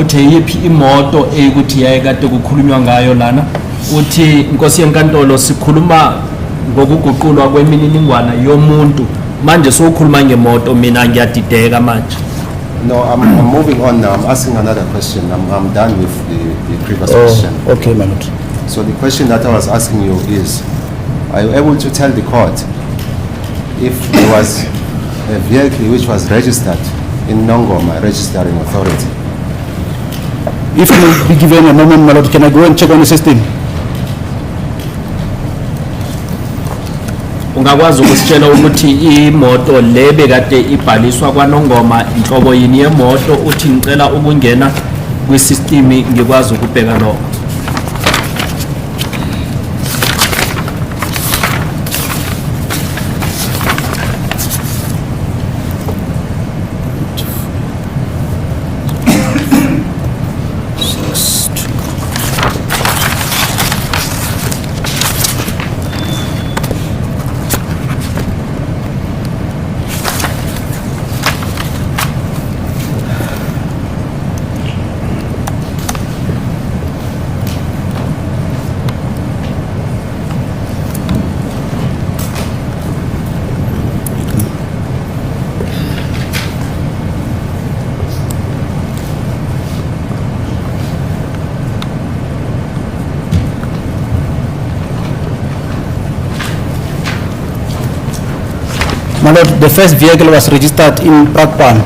ukuthi yiphi imoto ukuthi yayikade kukhulunywa ngayo lana uthi inkosi yenkantolo sikhuluma ngokuguqulwa kwemininingwana yomuntu manje sokhuluma ngemoto mina ngiyadideka manje. No, I'm moving on now. I'm asking another question. I'm done with the previous question. Okay, my lord. So the question that I was asking you is, are you able to tell the court if there was a vehicle which was registered in Nongoma Registering Authority? If you will be given a moment, my lord, can I go and check on the system? Ungakwazi ukusitshela ukuthi imoto le bekade ibhaliswa kwaNongoma inhlobo yini yemoto uthi ngicela ukungena kwisystem ngikwazi ukubheka lokho. My lord, the first vehicle was registered in Brakpan.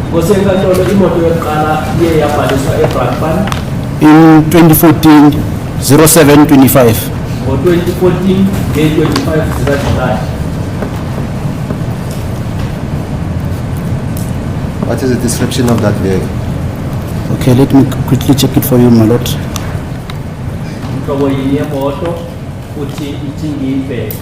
Inkosi yenkantolo imoto yokuqala iye yabhaliswa eBrakpan In 2014, 0725. ngo-2014 nge-25 zikaJulayi. What is the description of that vehicle? Okay, let me quickly check it for you, my lord. Inhlobo yini yemoto uthi ithi ngiyibheke.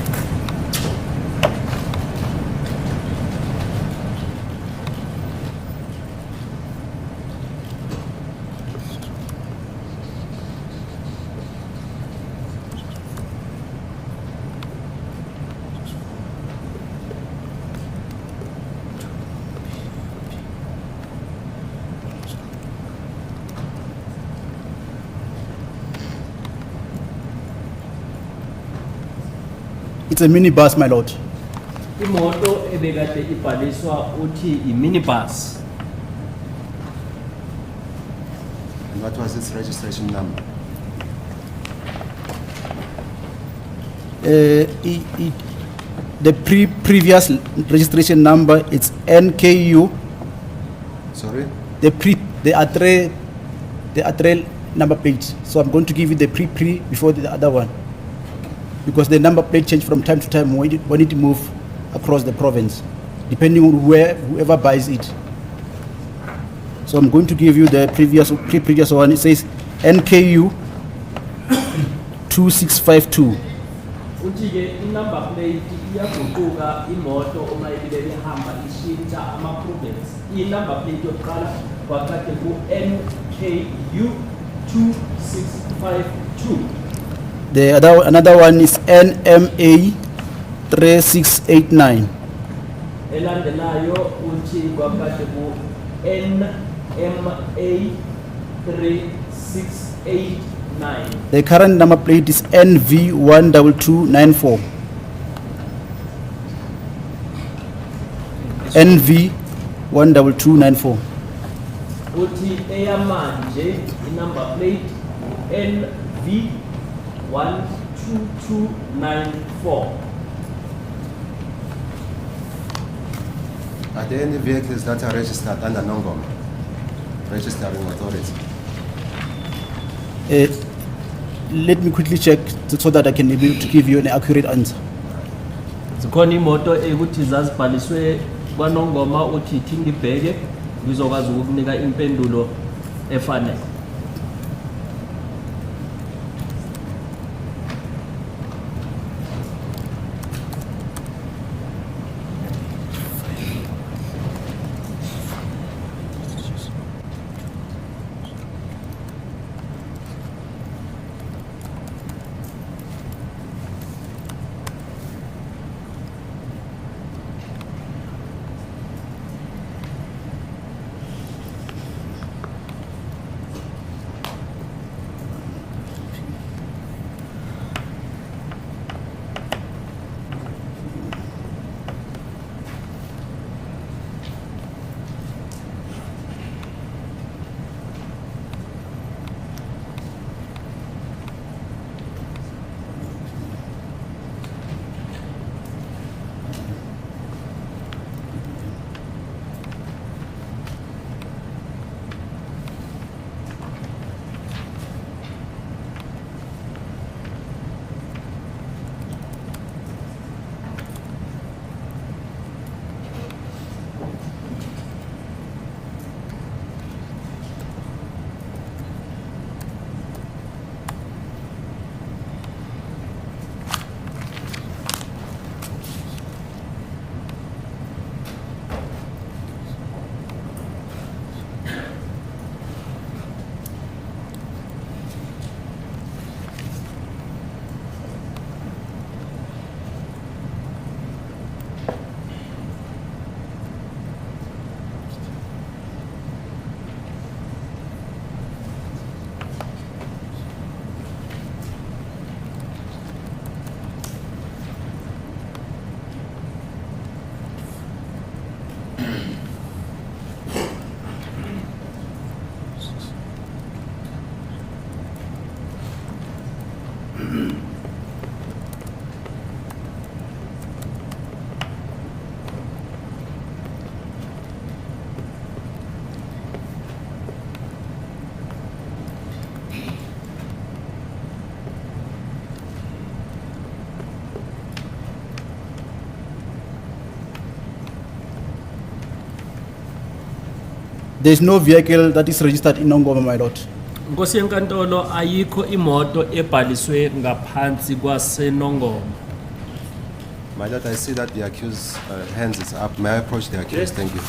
It's a minibus, my lord. Imoto ebekade ibhaliswa uthi i-minibus. And what was its registration number? The previous registration number, it's NKU. Sorry? The Atre number plate. So I'm going to give you the pre before the other one, because the number plate change from time to time when it move across the province, depending on whoever buys it. So I'm going to give you the previous one. It says NKU 2652. Uthi ke i-number plate iyaguquka imoto uma ibe ihamba ishintsha ama-province. I-number plate yokuqala kwakade ku-NKU 2652. Another one is NMA 3689. Elandelayo uthi kwakade ku-NMA 3689. The current number plate is NV12294. NV12294. Uthi eyamanje i-number plate NV12294. Are there any vehicles that are registered under Nongoma Registering Authority? Let me quickly check so that I can be able to give you an accurate answer. Zikhona imoto ekuthi zazibhaliswe kwaNongoma uthi ithi ngibheke ngizokwazi ukukunika impendulo efanele. There's no vehicle that is registered in Nongoma, my lord. Nkosi yenkantolo ayikho imoto ebhaliswe ngaphansi kwaseNongoma. My lord, I see that the accused hands is up. May I approach the accused? Yes. Thank you.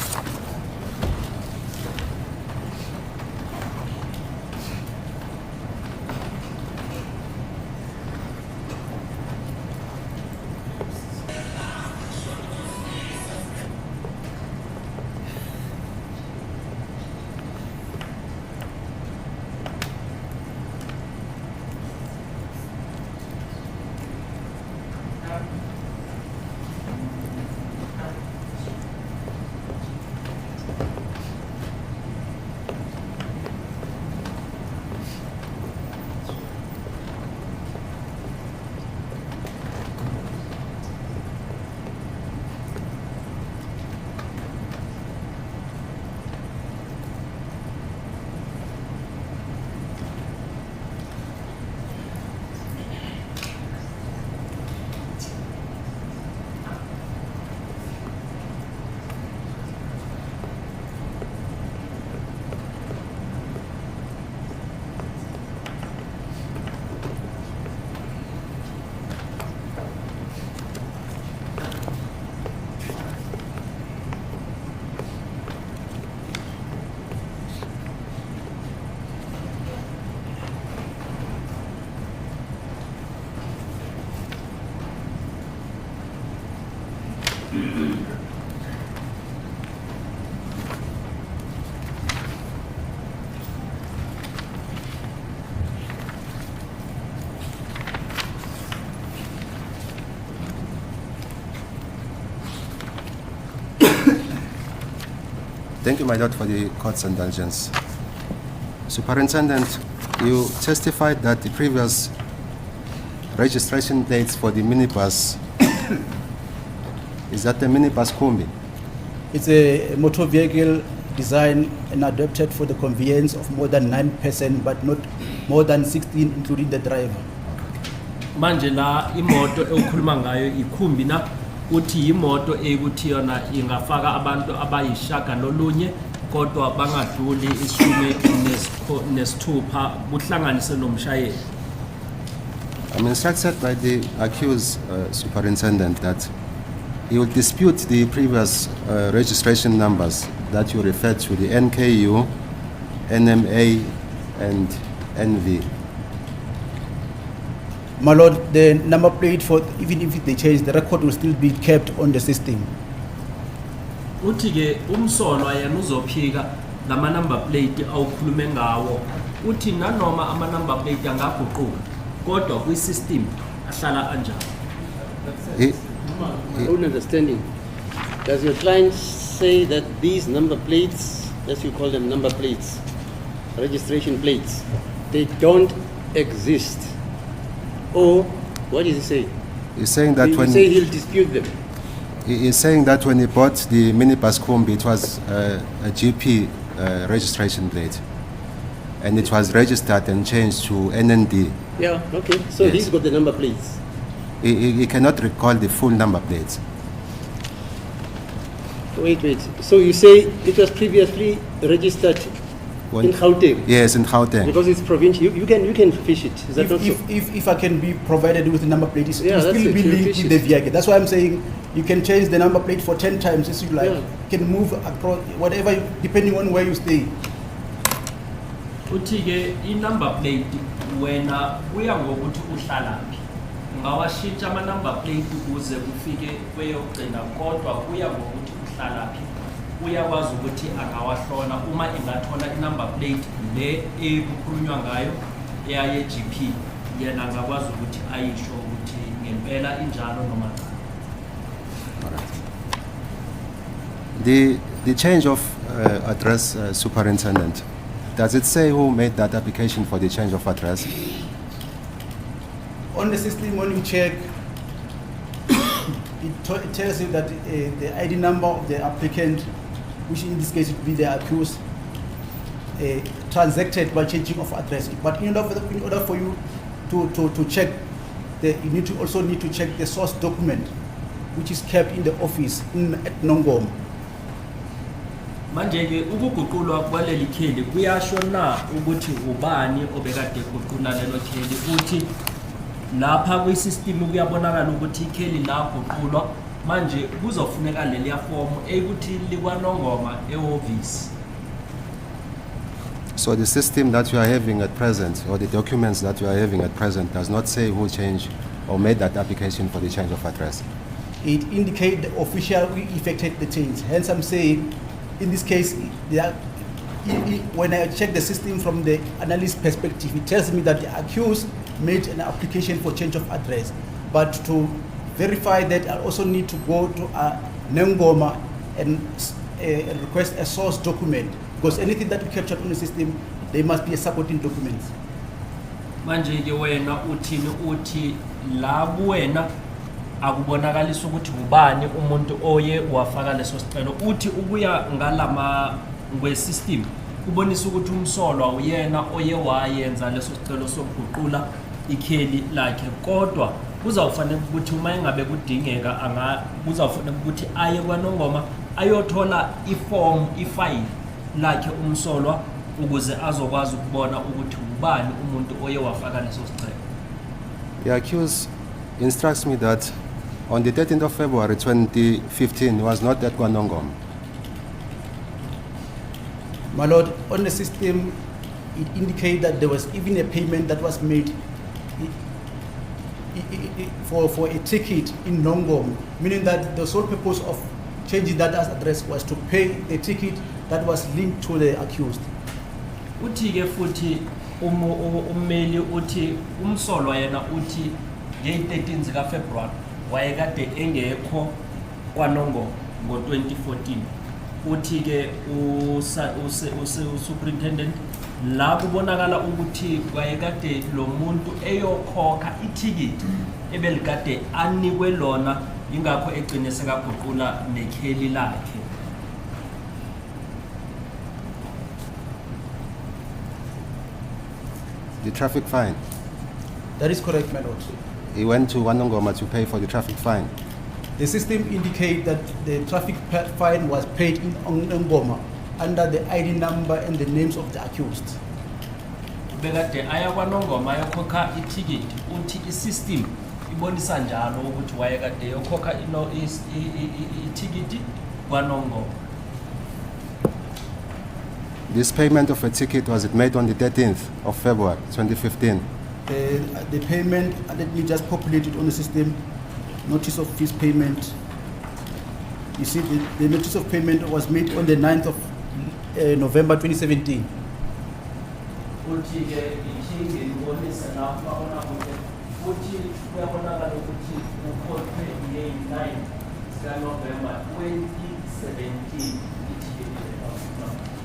Thank you, my lord, for the court's indulgence. Superintendent, you testified that the previous registration dates for the minibus is that the minibus Kumbi? It's a motor vehicle designed and adapted for the conveyance of more than 9 persons, but not more than 16, including the driver. Manje la imoto okukhuluma ngayo ikhumbi na uthi imoto ekuthi yona ingafaka abantu abayishaka nolunye kodwa bangadluli ishume nesithupha buhlanganise nomshayeli. I'm instructed by the accused superintendent that he will dispute the previous registration numbers that you referred to, the NKU, NMA, and NV. My lord, the number plate, for even if they change, the record will still be kept on the system. Uthi ke umsolo yena uzophika lama number plate awukhulume ngawo. Uthi nanoma ama number plate angaguquka kodwa kwi system ahlala anjalo. My own understanding, does your client say that these number plates, as you call them number plates, registration plates, they don't exist? Or what does he say? He's saying that He when say he'll dispute them. he is saying that when he bought the minibus Kumbi, it was a GP registration plate, and it was registered and changed to NND. Yeah, okay. So Yes. he's got the number plates. He cannot recall the full number plates. Wait. So you say it was previously registered When- in Gauteng? Yes, in Gauteng. Because it's provincial. You can fish it. Is that not so? If I can be provided with the number plate, it Yeah, will that's still it, be you linked fish with it. the vehicle. That's why I'm saying you can change the number plate for 10 times as you like. Yeah. You can move across whatever, depending on where you stay. Uthi ke I number plate wena kuya ngokuthi uhlalaphi. Ungawashintsha ama number plate ukuze ufike kweyogcina kodwa kuya ngokuthi uhlalaphi. Uyakwazi ukuthi angawahlola uma engathola I number plate le ekukhulunywa ngayo eyaye GP yena angakwazi ukuthi ayisho ukuthi ngempela injalo noma cha. The change of address, superintendent, does it say who made that application for the change of address? On the system, when you check, it tells you that the ID number of the applicant, which in this case would be the accused, transacted by changing of address. But in order for you to check, you also need to check the source document, which is kept in the office at Nongoma. manje ke ukuguqulwa kwaleli kheli kuyasho na ukuthi ubani obekade eguqula lelo kheli uthi lapha kwisystem kuyabonakala ukuthi ikheli laguqulwa manje kuzofuneka leliya form ekuthi likwanongoma eoffice. So the system that you are having at present, or the documents that you are having at present, does not say who changed or made that application for the change of address. It indicates the official who effected the change. Hence, I'm saying, in this case, when I check the system from the analyst perspective, it tells me that the accused made an application for change of address. But to verify that, I also need to go to Nengoma and request a source document, because anything that we captured on the system, there must be a supporting document. Manje ke wena uthini uthi la kuwena akubonakalisa ukuthi ubani umuntu oye wafaka leso sicelo uthi ukuya ngalama ngwesystem kubonisa ukuthi umsolwa uyena oye wayenza leso sicelo sokuguqula ikheli lakhe kodwa kuzawufanele ukuthi uma engabe kudingeka kuzawufanele ukuthi aye kwanongoma ayothola iform ifile lakhe umsolwa ukuze azokwazi ukubona ukuthi ubani umuntu oye wafaka leso sicelo. The accused instructs me that on the 13th of February 2015, he was not at Kwanongoma. My Lord, on the system, it indicates that there was even a payment that was made for a ticket in Nongom, meaning that the sole purpose of changing that address was to pay the ticket that was linked to the accused. Uthi ke futhi ummeli uthi umsolwa yena uthi nge-13 zika February wayekade engekho kwanongo ngo-2014 uthi ke superintendent la kubonakala ukuthi wayekade lo muntu eyokhokha ithikithi ebelikade anikwe lona ingakho egcine sekaguqula nekheli lakhe. The traffic fine. That is correct, my Lord. He went to Wanongoma to pay for the traffic fine. The system indicates that the traffic fine was paid in Ngoma under the ID number and the names of the accused. Bekade aya kwanongoma yokhokha ithikithi uthi isystem ibonisa njalo ukuthi wayekade yokhokha ithikithi kwanongoma. This payment of a ticket, was it made on the 13th of February 2015? The payment, let me just populate it on the system. Notice of fees payment. You see, the notice of payment was made on the 9th of November 2017.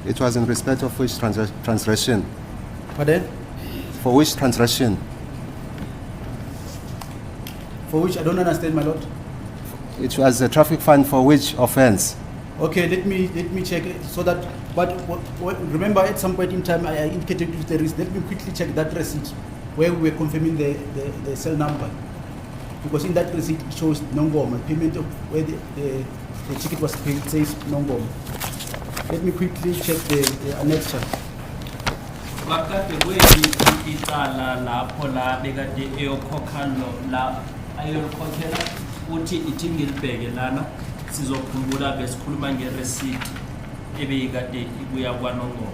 It was in respect of which transgression? Pardon? For which transgression? For which I don't understand, my Lord. It was a traffic fine for which offense? Okay, let me check it so that. But remember, at some point in time, I indicated if there is. Let me quickly check that receipt where we were confirming the cell number, because in that receipt it shows Nongoma payment of where the ticket was paid. It says Nongoma. Let me quickly check the annexure. Wakati kweli icala lapho la bekade eyokhokha la ayokhokhela uthi ithi ngilibheke lana sizokhumbula besikhuluma ngereceipt ebeyikade ibuya kwanongoma.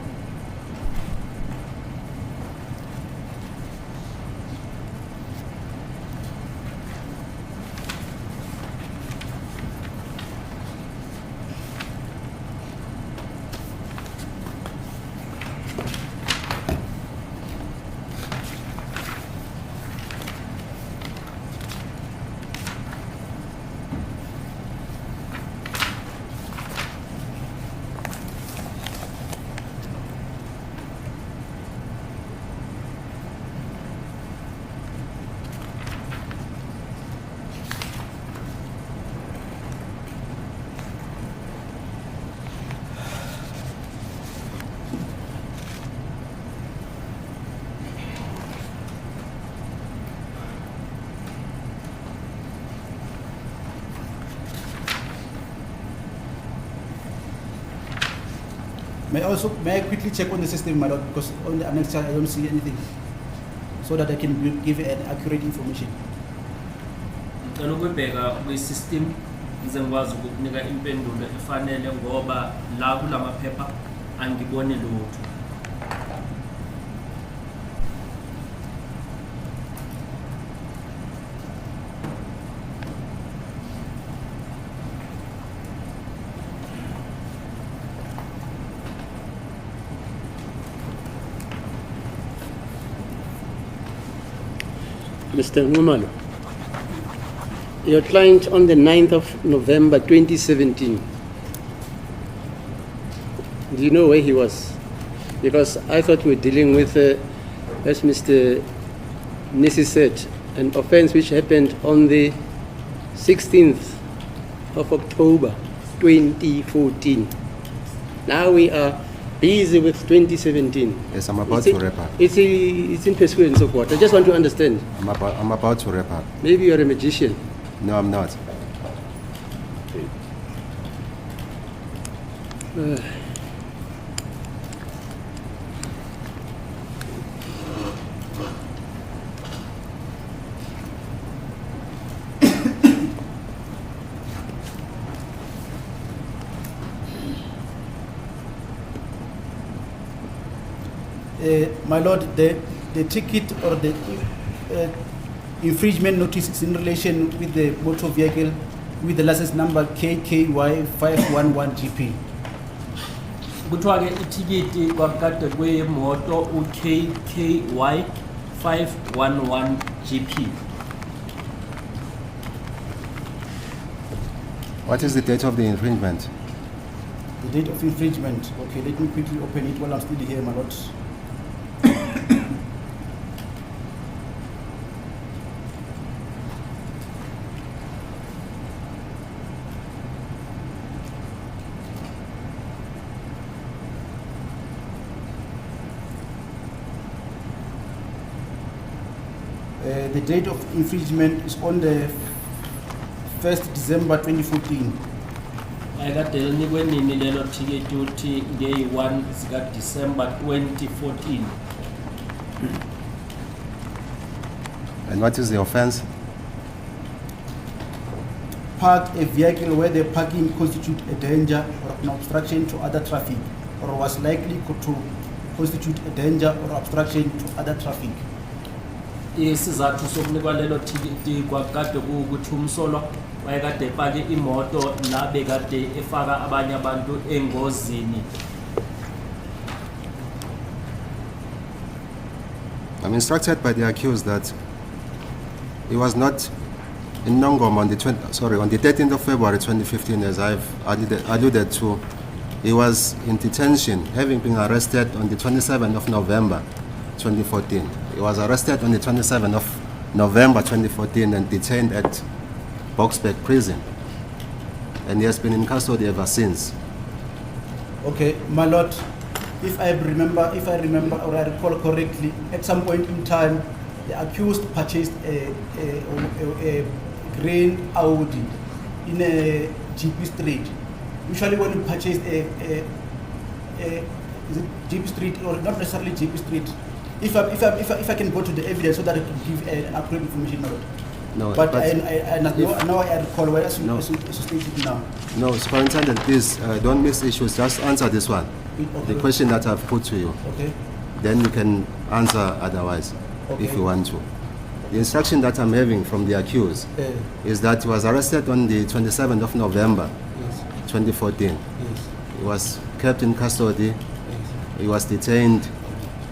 May I quickly check on the system, my lord, because on the annex I don't see anything, so that I can give an accurate information. Ngicela ukubheka kwi-system ngize ngikwazi ukukunika impendulo efanele ngoba la kulamaphepha angiboni lutho. Mr. Ngumalo, your client on the 9th of November 2017, do you know where he was? Because I thought we were dealing with, as Mr. Nisi said, an offense which happened on the 16th of October 2014. Now we are busy with 2017. Yes, I'm about to wrap up. It's in pursuance of what? I just want to understand. I'm about to wrap up. Maybe you're a magician. No, I'm not. My lord, the ticket or the infringement notice is in relation with the motor vehicle with the license number KKY511GP. Kuthiwa ke itikiti kwakade kwemoto uKKY 511 GP. What is the date of the infringement? The date of infringement. Okay, let me quickly open it while I'm still here, my lord. The date of infringement is on the 1st December 2014. Ayekade linikwe nini lelo tikiti uthi ngeyi-1 zika December 2014. And what is the offense? Park a vehicle where the parking constitute a danger or an obstruction to other traffic or was likely to constitute a danger or obstruction to other traffic. Isizathu sokunikwa lelo tikiti kwakade ukuthi umsolwa wayekade epake imoto la bekade efaka abanye abantu engozini. I'm instructed by the accused that he was not in Nongoma on the 13th of February 2015, as I've alluded to. He was in detention, having been arrested on the 27th of November 2014. He was arrested on the 27th of November 2014 and detained at Boksburg prison. And he has been in custody ever since. Okay, my lord, if I remember or I recall correctly, at some point in time, the accused purchased a green Audi in a GP Street. Usually when you purchase is it GP Street or not necessarily GP Street, if I can go to the evidence so that I can give an accurate information, my lord. No, but I now I recall where as you stated now. No, Superintendent, please don't miss issues. Just answer this one. Okay. The question that I've put to you. Okay. Then you can answer otherwise, if you want to. The instruction that I'm having from the accused is that he was arrested on the 27th of November 2014. Yes. He was kept in custody. Yes. He was detained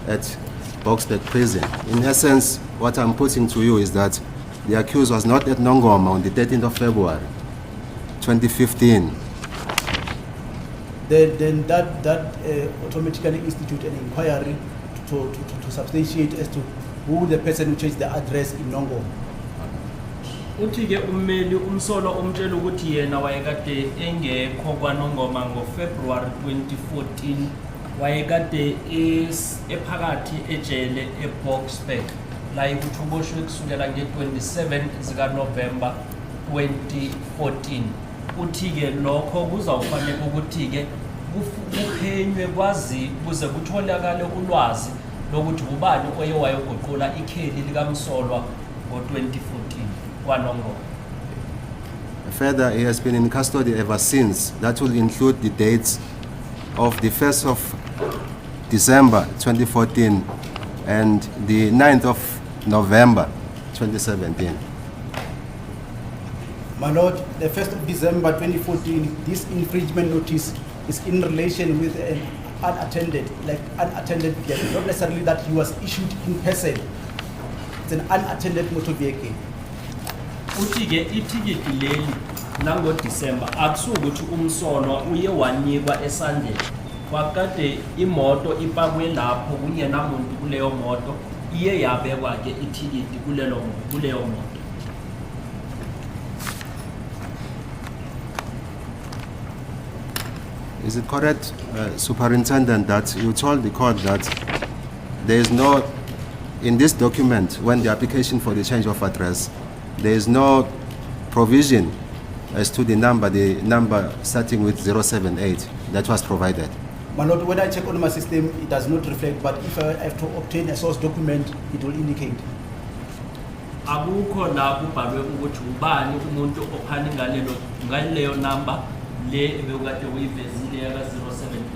at Boksburg prison. In essence, what I'm putting to you is that the accused was not at Nongoma on the 13th of February 2015. Then that automatically institute an inquiry to substantiate as to who the person who changed the address in Nongoma. Uthi ke ummeli umsolo umtshela ukuthi yena wayekade engekho kwaNongoma ngoFebruary 2014, wayekade ephakathi ejele eBoksburg la ukuthi uboshwe kusukela nge-27 zika November 2014. Uthi ke lokho kuzawufanele ukuthi ke kuphenywe kwazi kuze kutholakale ulwazi lokuthi ubani oye wayoguqula ikheli likaMsolwa ngo-2014 kwaNongoma. Further, he has been in custody ever since. That will include the dates of the 1st of December 2014 and the 9th of November 2017. My Lord, the 1st of December 2014, this infringement notice is in relation with an unattended vehicle, not necessarily that he was issued in person. It's an unattended motor vehicle. Uthi-ke itikiti leli nango-December akusukuthi uMsolwa uye wanikwa esandleni kwakade imoto ipakwe lapho kungena muntu kuleyo moto iye yabekwa-ke itikiti kuleyo moto. Is it correct, Superintendent, that you told the court that there is no, in this document, when the application for the change of address, there is no provision as to the number starting with 078 that was provided? My Lord, when I check on my system, it does not reflect, but if I have to obtain a source document, it will indicate. Akukho la kubhalwe ukuthi ubani umuntu ophani ngaleyo number le ebekade uyivezile yaka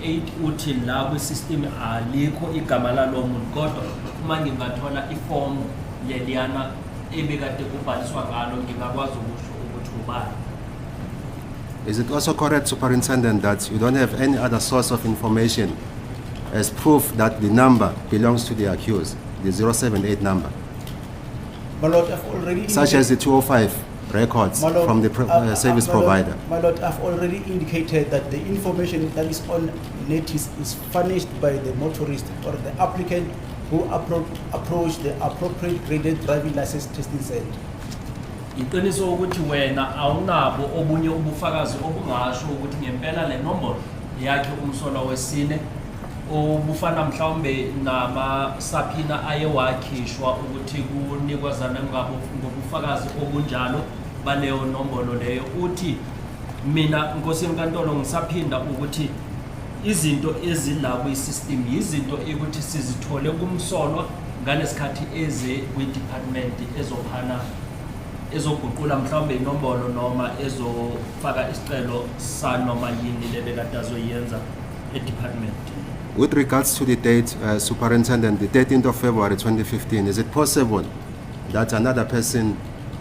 078 uthi la kwisystem alikho igama lalo muntu kodwa uma ngingathola iform leliyana ebekade kubhaliswa ngalo ngingakwazi ukusho ukuthi ubani. Is it also correct, Superintendent, that you don't have any other source of information as proof that the number belongs to the accused, the 078 number? My Lord, I've already Such as the 205 records My Lord, from the service my Lord, provider. My Lord, I've already indicated that the information that is on notice is furnished by the motorist or the applicant who approached the appropriate graded driving license testing center. Iqiniso ukuthi wena awunabo obunye ubufakazi obungasho ukuthi ngempela le nombolo yakhe uMsolwa wesine obufana mhlawumbe nama-subpoena aye wakhishwa ukuthi kunikwazana ngobufakazi obunjalo baleyo nombolo leyo. Uthi mina Nkosi yenkantolo ngisaphinda ukuthi izinto ezila kwi-system yizinto ukuthi sizithole kuMsolwa ngalesikhathi eze kwi-department ezoguqula mhlawumbe inombolo noma ezofaka isicelo sanoma yini lebekade azoyenza e-department. With regards to the date, Superintendent, the 13th of February 2015, is it possible that another person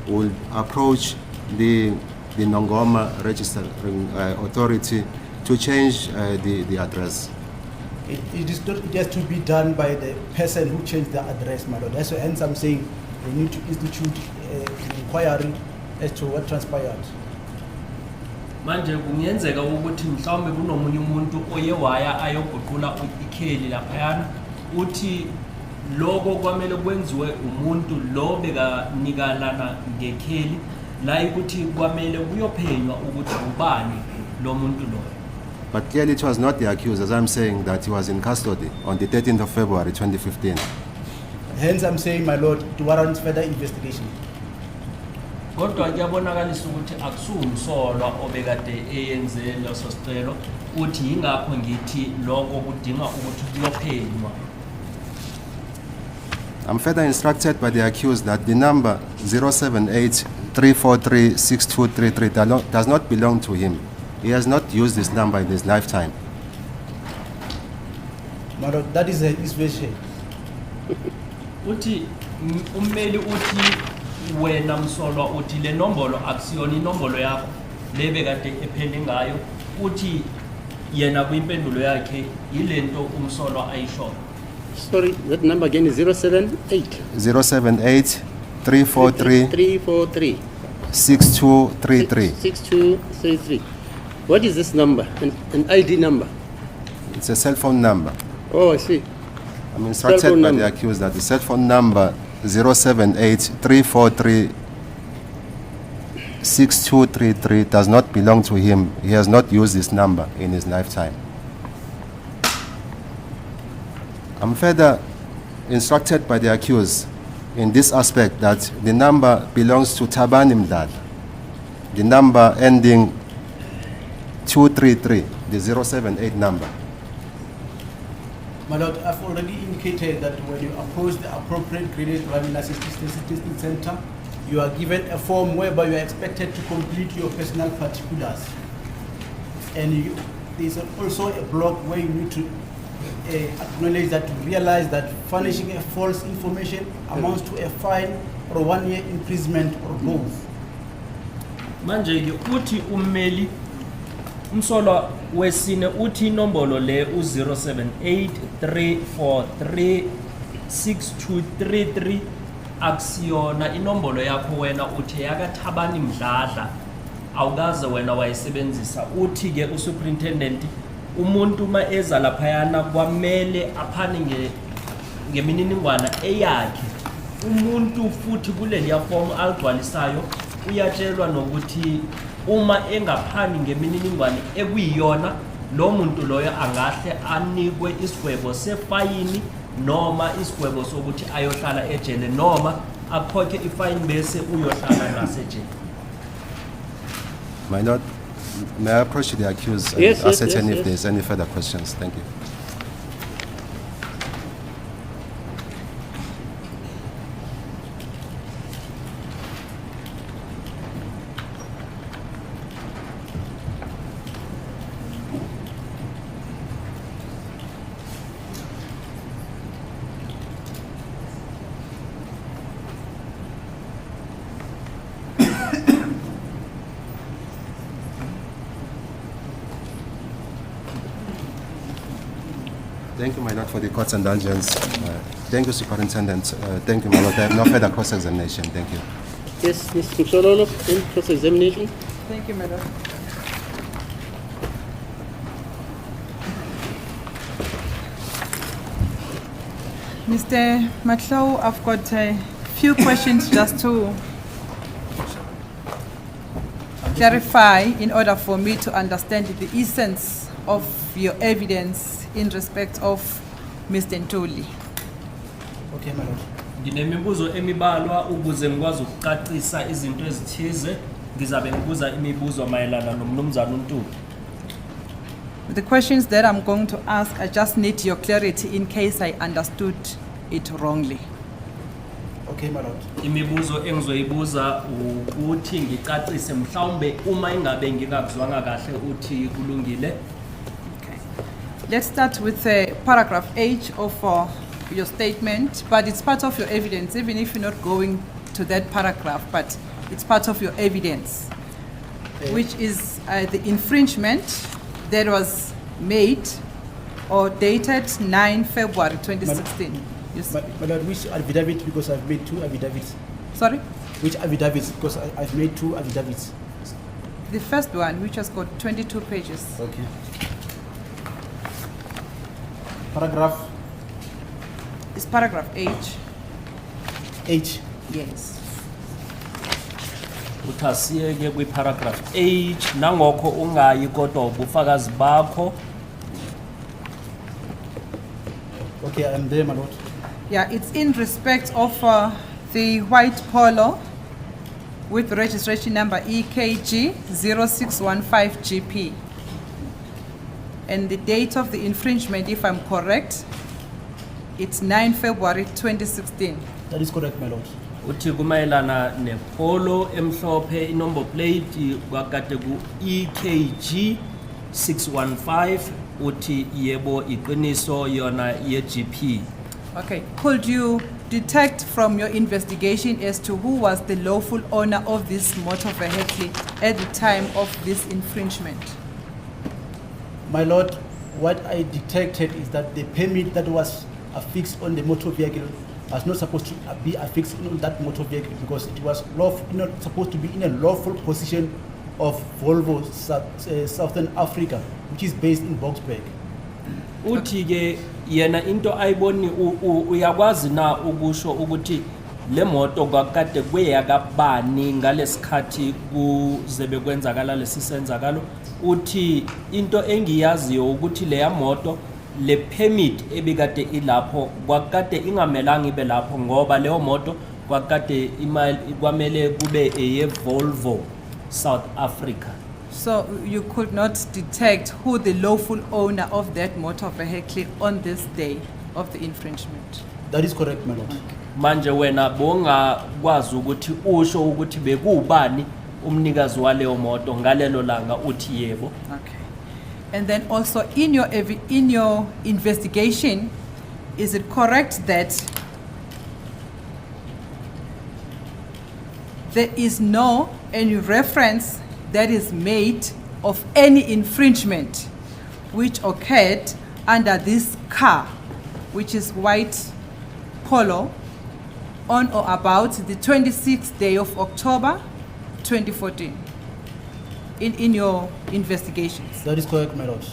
will approach the Nongoma Registering Authority to change the address? It has to be done by the person who changed the address, my Lord. That's why hence I'm saying we need to institute an inquiry as to what transpired. Manje kungenzeka ukuthi mhlawumbe kunomunye umuntu oye waya ayoguqula ikheli laphayana uthi lokho kwamele kwenziwe umuntu lo bekanikalana ngekheli la ukuthi kwamele kuyophenywa ukuthi ubani lo muntu lo. But clearly it was not the accused, as I'm saying, that he was in custody on the 13th of February 2015. Hence I'm saying, my Lord, to warrant further investigation. Kodwa kuyabonakalisa ukuthi akusuMsolwa obekade eyenze leso sicelo uthi ingakho ngithi lokho kudinga ukuthi kuyophenywa. I'm further instructed by the accused that the number 078-343-6233 does not belong to him. He has not used this number in his lifetime. My Lord, that is his version. Uthi ummeli uthi wena Msolwa uthi le nombolo akusiyona inombolo yakho lebekade ephende ngayo uthi yena kwimpendulo yakhe yilento uMsolwa ayisho. Sorry, that number again is 078. 078-343-6233. 6233. What is this number? An ID number? It's a cell phone number. Oh, I see. I'm instructed by number. the accused that the cell phone number 078-343-6233 does not belong to him. He has not used this number in his lifetime. I'm further instructed by the accused in this aspect that the number belongs to Tabanim Dad. The number ending 233 the 078 number. My Lord, I've already indicated that when you approach the appropriate graded driving license testing center, you are given a form whereby you are expected to complete your personal particulars. And there's also a block where you need to acknowledge that, to realize that furnishing a false information amounts to a fine or 1 year imprisonment or both. Manje ke uthi ummeli umsolwa wesine uthi inombolo le u0783436233 akusiyona inombolo yakho wena uthe yakathabani Mdladla awukaze wena wayisebenzisa. Uthi ke usuperintendent umuntu uma eza laphayana kwamele aphane ngemininingwana eyakhe. Umuntu futhi kuleli form aligcwalisayo uyatshelwa nokuthi uma engaphani ngemininingwane ekuyiyona lo muntu loyo angahle anikwe isigwebo sefayini noma isigwebo sokuthi ayohlala ejele noma akhokhe ifine bese uyohlala nasejele. My Lord, may I approach the accused and Yes, yes, ascertain yes, if yes. there's any further questions? Thank you. Thank you, my Lord, for the court's indulgence. Thank you, Superintendent. Thank you, my Lord. I have no further cross-examination. Thank you. Yes, Mr. Msololo, in cross-examination. Thank you, Madam. Mr. Matlow, I've got a few questions just to clarify in order for me to understand the essence of your evidence in respect of Mr. Ntuli. Okay, my Lord. Nginemibuzo emibalwa ukuze ngikwazi ukuqaqisa izinto ezithize ngizabe ngibuza imibuzo mayelana nomnumzana uNtuli. The questions that I'm going to ask, I just need your clarity in case I understood it wrongly. Okay, my Lord. Imibuzo engizoyibuza ukuthi ngicacise mhlawumbe uma ingabe ngingakuzwanga kahle uthi kulungile. Okay. Let's start with paragraph H of your statement, but it's part of your evidence, even if you're not going to that paragraph, but it's part of your evidence, which is the infringement that was made or dated 9 February 2016. Yes. My Lord, which affidavit? Because I've made 2 affidavits. Sorry? Which affidavits? Because I've made 2 affidavits. The first one, which has got 22 pages. Okay. Paragraph It's paragraph H. H. Yes. Uthasiyeke kwi-paragraph H nangokho ungayi kodwa ubufakazi bakho. Okay, I am there, my Lord. Yeah, it's in respect of the white polo with registration number EKG 0615GP. And the date of the infringement, if I'm correct, it's 9 February 2016. That is correct, my Lord. Uthi kumayelana nepolo emhlophe inomber plate kwakade ku EKG 615 uthi yebo iqiniso yona ye-GP. Okay, could you detect from your investigation as to who was the lawful owner of this motor vehicle at the time of this infringement? My Lord, what I detected is that the permit that was affixed on the motor vehicle was not supposed to be affixed on that motor vehicle because it was not supposed to be in a lawful position of Volvo Southern Africa, which is based in Boksburg. Uthi ke yena into ayiboni uyakwazi na ukusho ukuthi le moto kwakade kweyakabani ngalesikhathi kuzebe kwenzakala lesisenzakalo. Uthi into engiyaziyo ukuthi leya moto le permit ebikade ilapho kwakade ingamelanga ibe lapho ngoba leyo moto kwakade imali kwamele kube eye Volvo South Africa. So you could not detect who the lawful owner of that motor vehicle on this day of the infringement. That is correct, my lord. manje wena bongakwazi ukuthi usho ukuthi bekubani umnikazi waleyo moto ngalelo langa uthi yebo. Okay. And then also in your investigation, is it correct that there is no any reference that is made of any infringement which occurred under this car, which is white Polo, on or about the 26th day of October 2014 in your investigations? That is correct, my lord.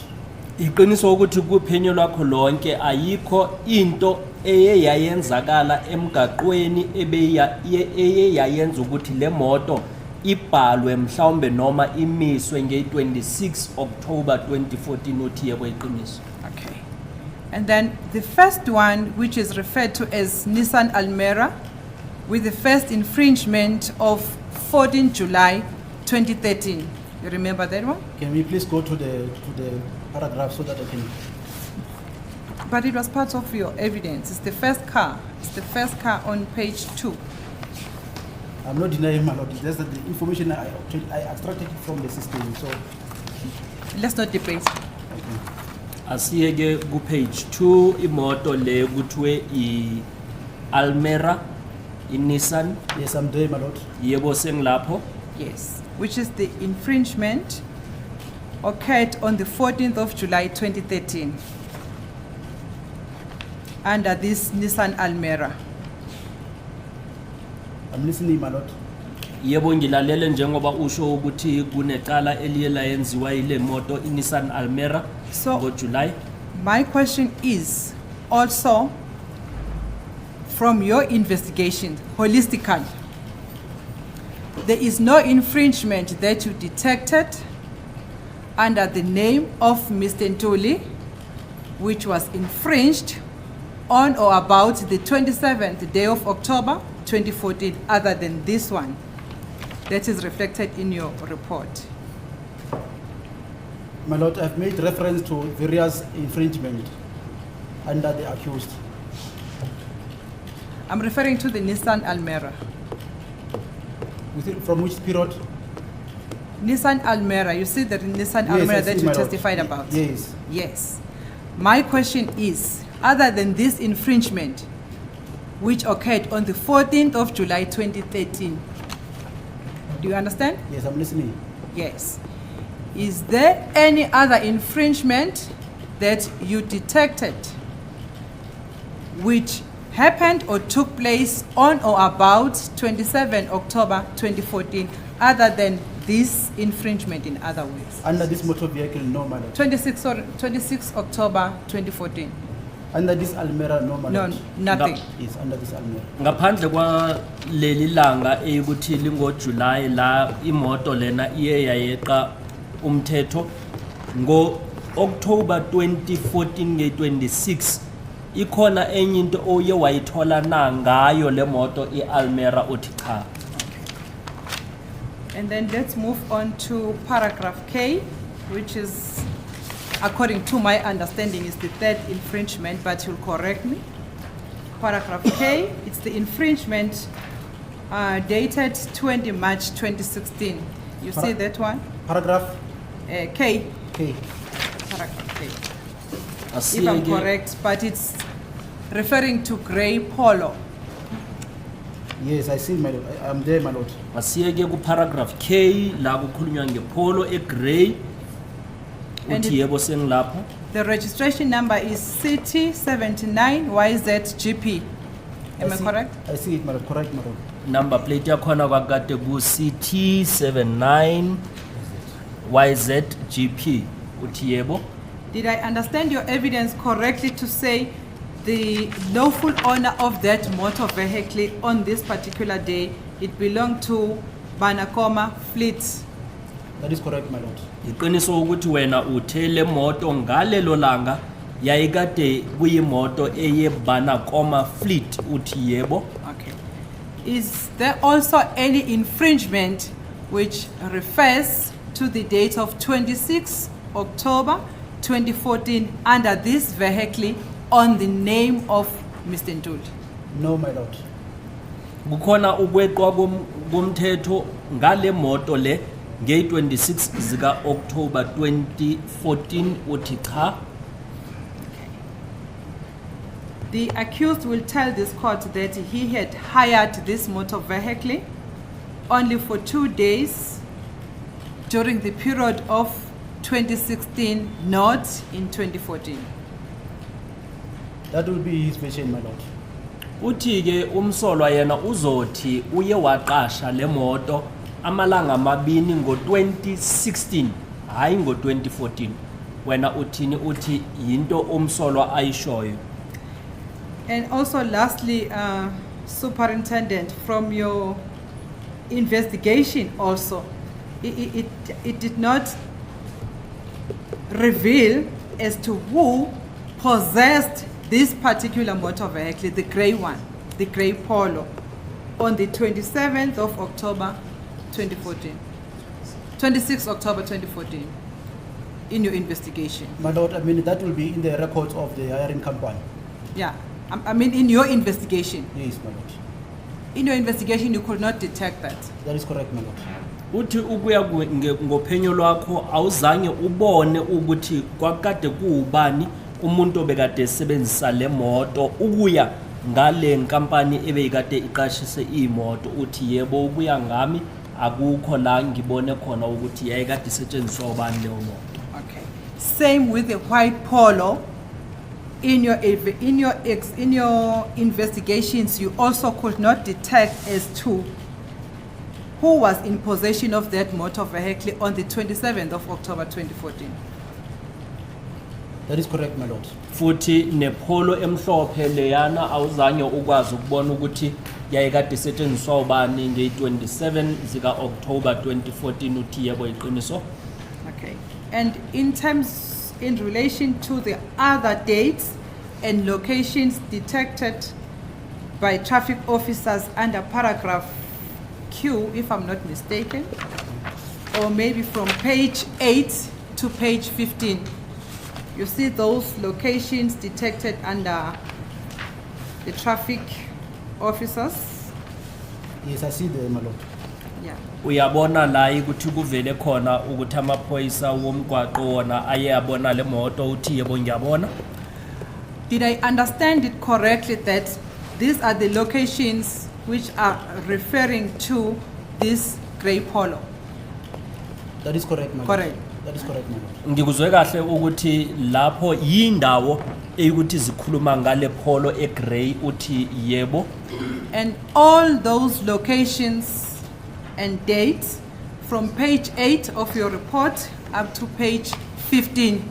Iqiniso ukuthi kuphenyo lwakho lonke ayikho into eyayenzakala emgaqweni ebeyayenza ukuthi le moto ibhalwe mhlawumbe noma imiswe nge-26 October 2014 uthi yebo iqiniso. Okay. And then the first one, which is referred to as Nissan Almera, with the first infringement of 14 July 2013. You remember that one? Can we please go to the paragraph so that I can? But it was part of your evidence. It's the first car. It's the first car on page 2. I'm not denying, my lord. That's the information I extracted from the system. So, Let's not debate. Asiyeke ku page 2 imoto le kuthiwe i-Almera i-Nissan yes, I'm there, my lord. yebo sengilapho. Yes. Which is the infringement occurred on the 14th of July 2013 under this Nissan Almera. I'm listening, my lord. Yebo ngilalele njengoba usho ukuthi kunecala eliye layenziwa ile moto i-Nissan Almera So- ngoJuly. My question is also from your investigation, holistically, there is no infringement that you detected under the name of Mr. Ntuli, which was infringed on or about the 27th day of October 2014, other than this one that is reflected in your report. My lord, I've made reference to various infringement under the accused. I'm referring to the Nissan Almera. From which period? Nissan Almera, you see the Nissan Yes, I Almera see, that you my lord. testified about? Yes. Yes. My question is, other than this infringement, which occurred on the 14th of July 2013, do you understand? Yes, I'm listening. Yes. Is there any other infringement that you detected which happened or took place on or about 27 October 2014, other than this infringement in other ways? Under this motor vehicle, no, my lord. 26 October 2014. Under this Almera, no, my No, lord. nothing. Yes, under this Almera. Ngaphandle kwa leli langa eyukuthi lingoJuly la imoto lena iye yayeqa umthetho ngo October 2014 nge-26 ikhona enye into oye wayithola na ngayo le moto i-Almera uthi cha. And then let's move on to paragraph K, which is, according to my understanding, is the third infringement, but you'll correct me. Paragraph K, it's the infringement dated 20 March 2016. You see that one? Paragraph K, K. paragraph K. If I'm Asiyeke correct, but it's referring to grey polo. Yes, I see, my lord. I'm there, my lord. asiyeke ku paragraph K la kukhulunywa ngepolo egrey And uthi yebo sengilapho. The registration number is CT79YZGP. Am I see- correct? I see it, my lord. Correct, my lord. Number plate yakhona kwakade ku CT79 YZGP uthi yebo. Did I understand your evidence correctly to say the lawful owner of that motor vehicle on this particular day, it belonged to Banakoma Fleet? That is correct, my lord. Iqiniso ukuthi wena uthele moto ngalelo langa yayikade kuyimoto eyebana koma fleet uthi yebo. Okay. Is there also any infringement which refers to the date of 26 October 2014 under this vehicle on the name of Mr. Ntuli? No, my lord. Kukhona ukweqwa kumthetho ngale moto le nge-26 zika October 2014 uthi cha. The accused will tell this court that he had hired this motor vehicle only for 2 days during the period of 2016, not in 2014. That will be his version, my lord. Uthi ke umsolwa yena uzothi uye waqasha le moto amalanga amabini ngo-2016 hayi ngo-2014. Wena uthini uthi yinto umsolwa ayishoyo. And also lastly, Superintendent, from your investigation also, it did not reveal as to who possessed this particular motor vehicle, the grey one, the grey Polo, on the 27th of October 2014, 26 October 2014, in your investigation. My lord, I mean, that will be in the records of the hiring company. Yeah, I mean in your investigation. Yes, my lord. In your investigation, you could not detect that. That is correct, my lord. Uthi ukuya ngophenyo lwakho awuzange ubone ukuthi kwakade kuubani umuntu obekade esebenzisa le moto ukuya ngale nkampani ebeyikade iqashise imoto. Uthi yebo ukuya ngami akukho la ngibone khona ukuthi yayikade isetshenziswa ubani leyo moto. Okay. Same with the white Polo. In your investigations, you also could not detect as to who was in possession of that motor vehicle on the 27th of October 2014. That is correct, my lord. Futhi nepolo emhlophe leyana awuzange ukwazi ukubona ukuthi yayikade isetshenziswa ubani nge-27 zika October 2014 uthi yebo iqiniso. Okay. And in relation to the other dates and locations detected by traffic officers under paragraph Q, if I'm not mistaken, or maybe from page 8 to page 15, you see those locations detected under the traffic officers? Yes, I see them, my lord. Yeah. Uyabona la ukuthi kuvele khona ukuthi amaphoyisa womgwaqo wona ayabona le moto uthi yebo ngiyabona. Did I understand it correctly that these are the locations which are referring to this grey Polo? That is correct, my lord. Correct. That is correct, my lord. Ngikuzwe kahle ukuthi lapho yindawo eyikuthi zikhuluma ngale polo egrey uthi yebo. And all those locations and dates from page 8 of your report up to page 15,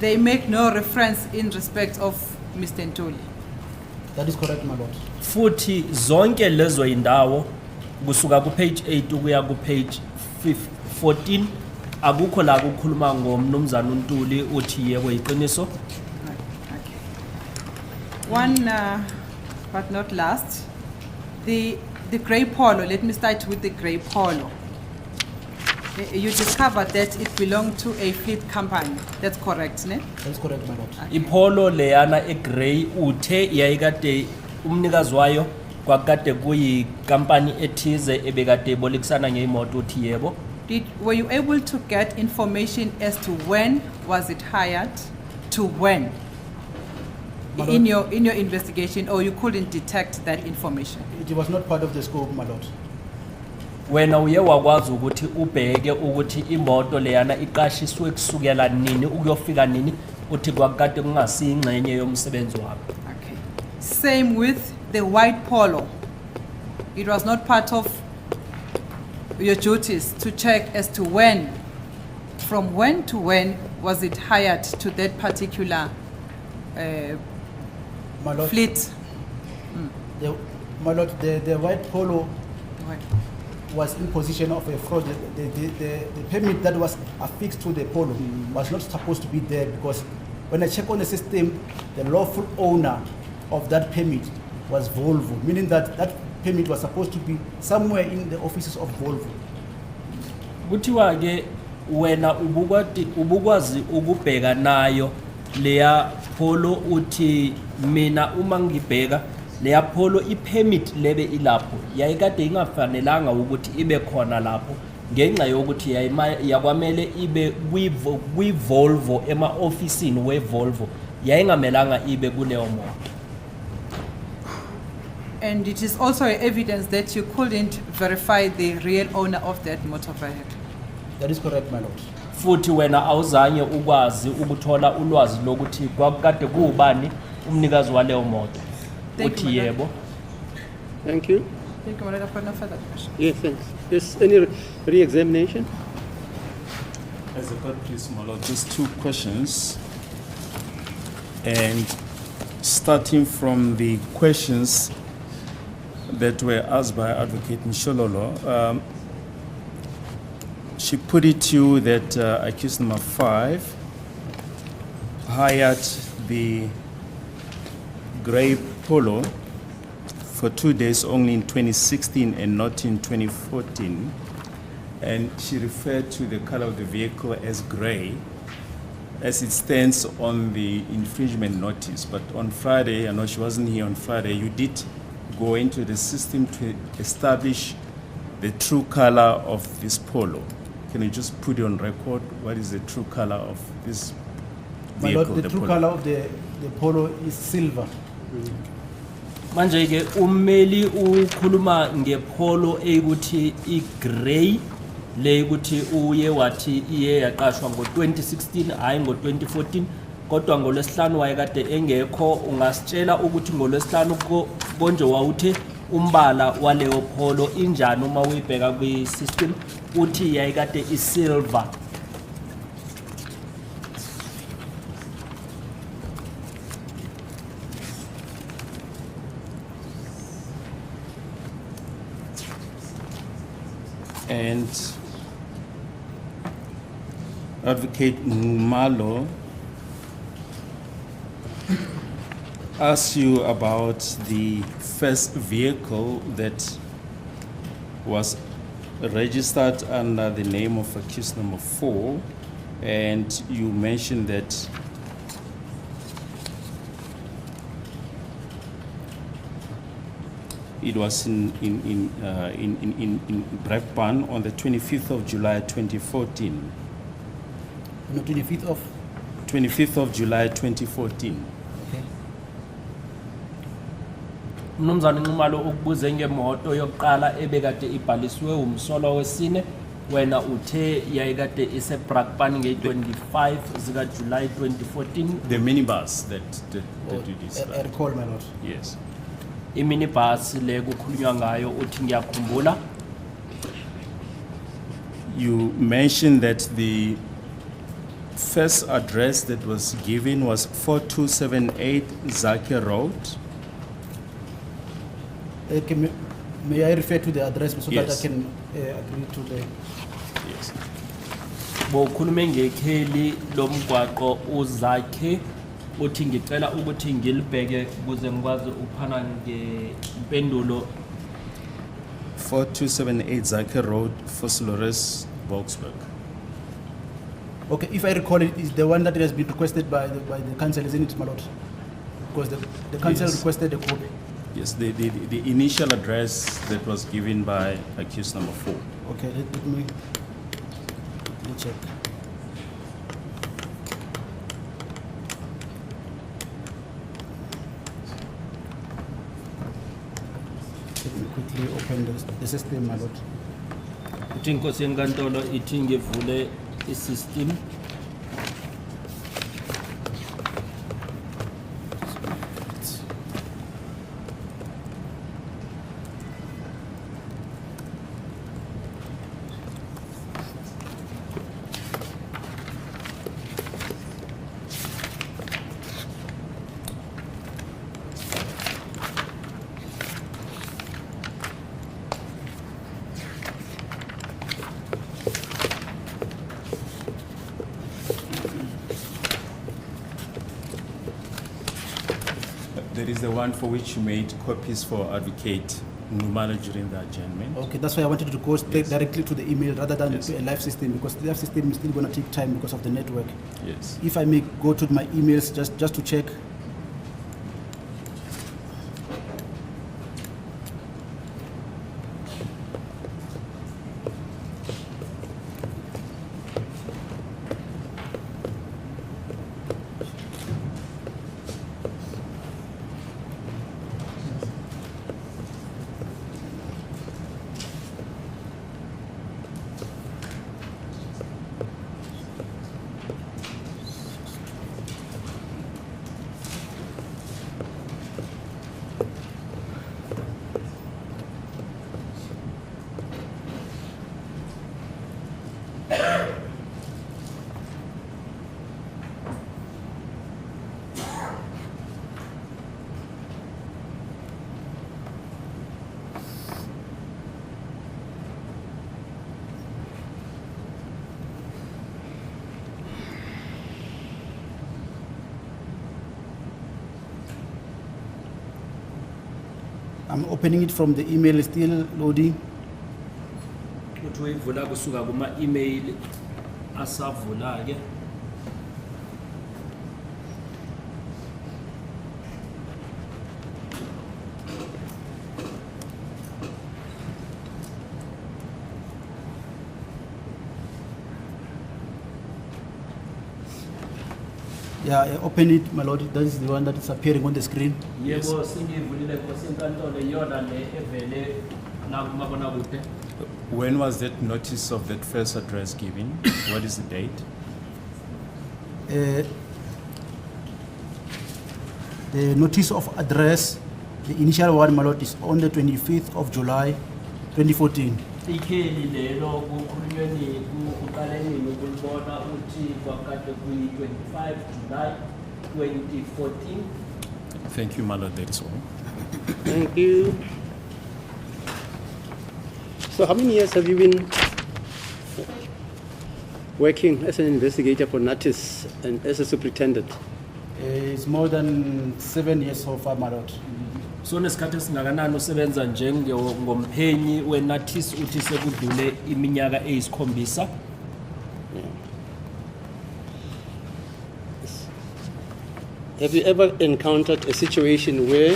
they make no reference in respect of Mr. Ntuli. That is correct, my lord. Futhi zonke lezo indawo kusuka ku page 8 ukuya ku page 14 akukho la kukhuluma ngomnumzana uNtuli uthi yebo iqiniso. Okay. One, but not last, the grey Polo. Let me start with the grey Polo. You discovered that it belonged to a fleet company. That's correct, ne? That is correct, my lord. Ipolo leyana egrey uthe yayikade umnikazi wayo kwakade kuyi company ethize ebekade bolekisana ngeimoto uthi yebo. Were you able to get information as to when was it hired to when in your investigation, or you couldn't detect that information? It was not part of the scope, my lord. Wena uye wakwazi ukuthi ubheke ukuthi imoto leyana iqashiswe kusukela nini ukuyofika nini uthi kwakade kungasiyingxenye yomsebenzi wakho. Okay. Same with the white Polo. It was not part of your duties to check as to when, from when to when was it hired to that particular My lord, fleet? my lord, the white Polo Right. was in position of a fraud. The permit that was affixed to the Polo was not supposed to be there, because when I check on the system, the lawful owner of that permit was Volvo, meaning that permit was supposed to be somewhere in the offices of Volvo. kuthiwa ke wena ubukwazi ukubheka nayo leya polo uthi mina uma ngibheka leya polo ipermit lebe ilapho yayikade ingafanelanga ukuthi ibe khona lapho ngenxa yokuthi yakwamele ibe kwi-Volvo ema-ofisini we-Volvo yayingamelanga ibe kuleyo moto. And it is also evidence that you couldn't verify the real owner of that motor vehicle. That is correct, my lord. Futhi wena awuzange ukwazi ukuthola ulwazi lokuthi kwakade kuubani umnikazi waleyo moto. Thank you, Uthi madam. yebo. Thank you. Thank you, Madam. For no further questions. Yes, thanks. Is any re-examination? As a court, please, my lord, just 2 questions. And starting from the questions that were asked by Advocate Nshololo, she put it to you that accused number 5 hired the gray Polo for 2 days only in 2016 and not in 2014. And she referred to the color of the vehicle as gray as it stands on the infringement notice. But on Friday, I know she wasn't here on Friday, you did go into the system to establish the true color of this Polo. Can you just put it on record? What is the true color of this My vehicle? lord, the true Polo? color of the Polo is silver. Manje ke ummeli ukhuluma ngepolo eyikuthi igrey le ukuthi uye wathi iye yaqashwa ngo2016 hayi ngo2014 kodwa ngolwesihlanu wayekade engekho ungasitshela ukuthi ngolwesihlanu konje wawuthe umbala waleyo polo injani uma uyibheka kwi system uthi yayikade isilver. And Advocate Malo asked you about the first vehicle that was registered under the name of accused number 4, and you mentioned that it was in Brakpan on the 25th of July 2014. No, 25th of. 25th of July 2014. Okay. Mnumzane Nxumalo ukubuze ngemoto yokuqala ebekade ibhaliswe umsolo wesine wena uthe yayikade ise Brakpan nge25 zika July 2014. The minibus that you I described. recall, my lord. Yes. Iminibus le kukhulunywa ngayo uthi ngiyakhumbula. You mentioned that the first address that was given was 4278 Zaki Road. May I refer to the address so Yes. that I can agree to the. Yes. Bokhulume ngekheli lomgwaqo uzakhe uthi ngicela ukuthi ngilibheke ukuze ngikwazi ukuphana ngempendulo 4278 Zaki Road, Fossilores, Volksburg. Okay, if I recall, it is the one that has been requested by the council, isn't it, my lord? Because the council Yes. requested a copy. Yes, the initial address that was given by accused number 4. Okay, let me check. Let me quickly open the system, my lord. uthi inkosi yenkantolo ithi ngivule isystem. There is the one for which you made copies for Advocate Numalo during the adjournment. Okay, that's why I wanted to go straight directly to the email rather than Yes. to a live system, because the live system is still going to take time because of the network. Yes. If I may go to my emails just to check. I'm opening it from the email, it's still loading. uthi uyivula kusuka kuma-email asavula-ke. Yeah, I open it, my lord. That is the one that is appearing on the screen. Yebo singiyivulile Nkosi enkantolo iyona le evele nakumabonakude. When was that notice of that first address given? What is the date? The notice of address, the initial one, my lord, is on the 25th of July, 2014. Ikheli lelo kukhulunyweni kuqaleni nokulibona uthi kwakade kuyi-25 July 2014. Thank you, my lord, that is all. Thank you. So how many years have you been working as an investigator for NATIS and as a superintendent? It's more than 7 years so far, my lord. So nesikhathi esingakanani usebenza ngomphenyi we-NATIS uthi sekudlule iminyaka eyisikhombisa. Have you ever encountered a situation where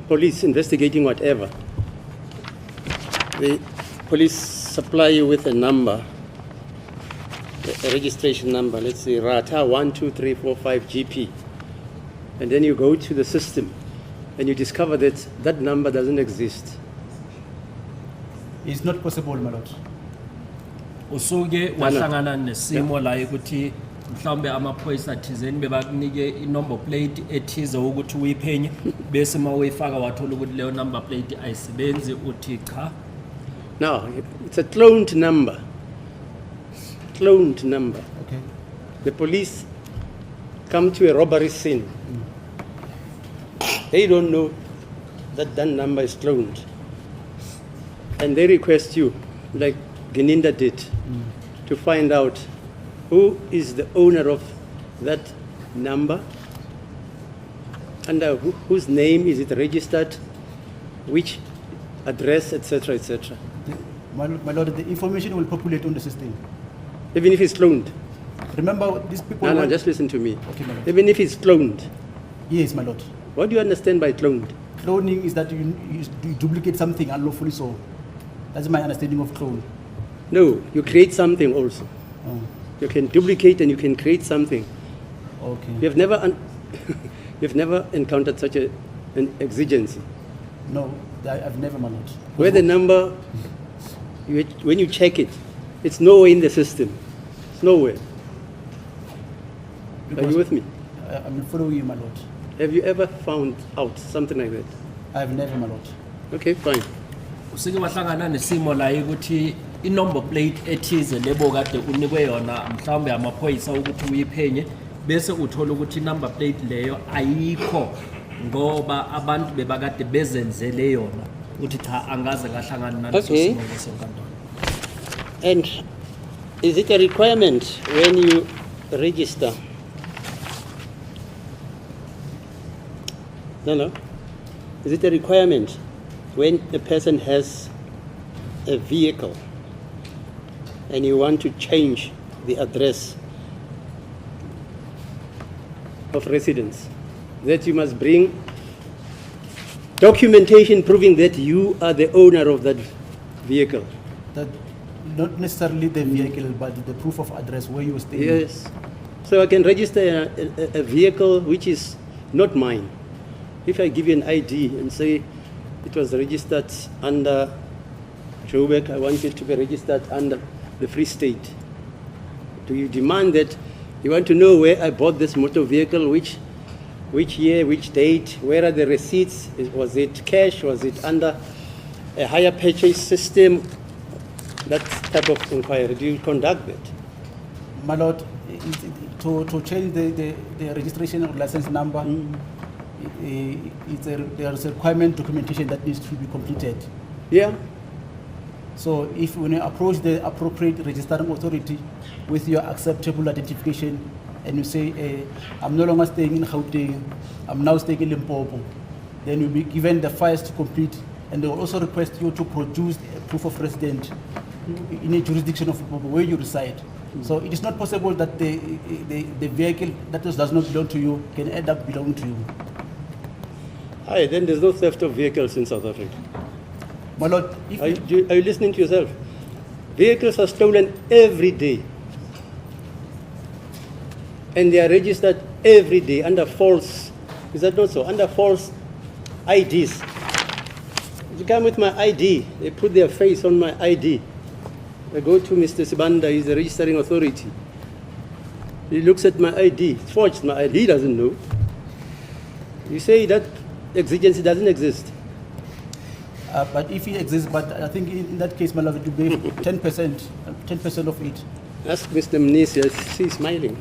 police investigating whatever, the police supply you with a number, a registration number, let's say RATA 12345 GP, and then you go to the system and you discover that that number doesn't exist? It's not possible, my lord. Usuke wahlangana nesimo la ukuthi mhlawumbe amaphoyisa thizeni bebakunike i-number plate ethize ukuthi uyiphenye bese uma uyifaka wathola ukuthi leyo number plate ayisebenzi uthi cha. Now, it's a cloned number. Cloned number. Okay. The police come to a robbery scene. They don't know that that number is cloned. And they request you, like Geninda did, to find out who is the owner of that number, under whose name is it registered, which address, etc., etc. My lord, the information will populate on the system. Even if it's cloned. Remember, these people... No, just listen to me. Okay, my lord. Even if it's cloned. Yes, my lord. What do you understand by cloned? Cloning is that you duplicate something unlawfully so. That's my understanding of clone. No, you create something also. Oh, You can duplicate and you can create something. okay. You've never encountered such an exigency. No, I've never, my lord. Where the number, when you check it, it's nowhere in the system. It's nowhere. Are you with me? I'm following you, my lord. Have you ever found out something like that? I've never, my lord. Okay, fine. Usike wahlangana nesimo la ukuthi i-number plate ethize lebo kade unikwe yona mhlawumbe amaphoyisa ukuthi uyiphenye bese uthola ukuthi i-number plate leyo ayikho ngoba abantu bebakade bezenzele yona uthi cha angaze kahlangana naleso Okay. simo senkantolo. And is it a requirement when you register? No. Is it a requirement when a person has a vehicle and you want to change the address of residence that you must bring documentation proving that you are the owner of that vehicle? That not necessarily the vehicle, but the proof of address where you stay. Yes. So I can register a vehicle which is not mine. If I give you an ID and say it was registered under Joburg, I want it to be registered under the Free State. Do you demand that you want to know where I bought this motor vehicle, which year, which date, where are the receipts? Was it cash? Was it under a hire purchase system? That type of inquiry. Do you conduct that? My lord, to change the registration or license number, there's a requirement documentation that needs to be completed. Yeah. So if when you approach the appropriate registering authority with your acceptable identification and you say, I'm no longer staying in Gauteng, I'm now staying in Limpopo, then you'll be given the files to complete, and they will also request you to produce a proof of residence in a jurisdiction of Limpopo where you reside. So it is not possible that the vehicle that does not belong to you can end up belonging to you. Aye, then there's no theft of vehicles in South Africa. My lord, Are you listening to yourself? Vehicles are stolen every day. And they are registered every day under false, is that not so? Under false IDs. You come with my ID, they put their face on my ID. I go to Mr. Sibanda, he's the registering authority. He looks at my ID, it's forged my ID, he doesn't know. You say that exigency doesn't exist. but if it exists, but I think in that case, my lord, it will be 10% of it. Ask Mr. Mnisi, he's smiling.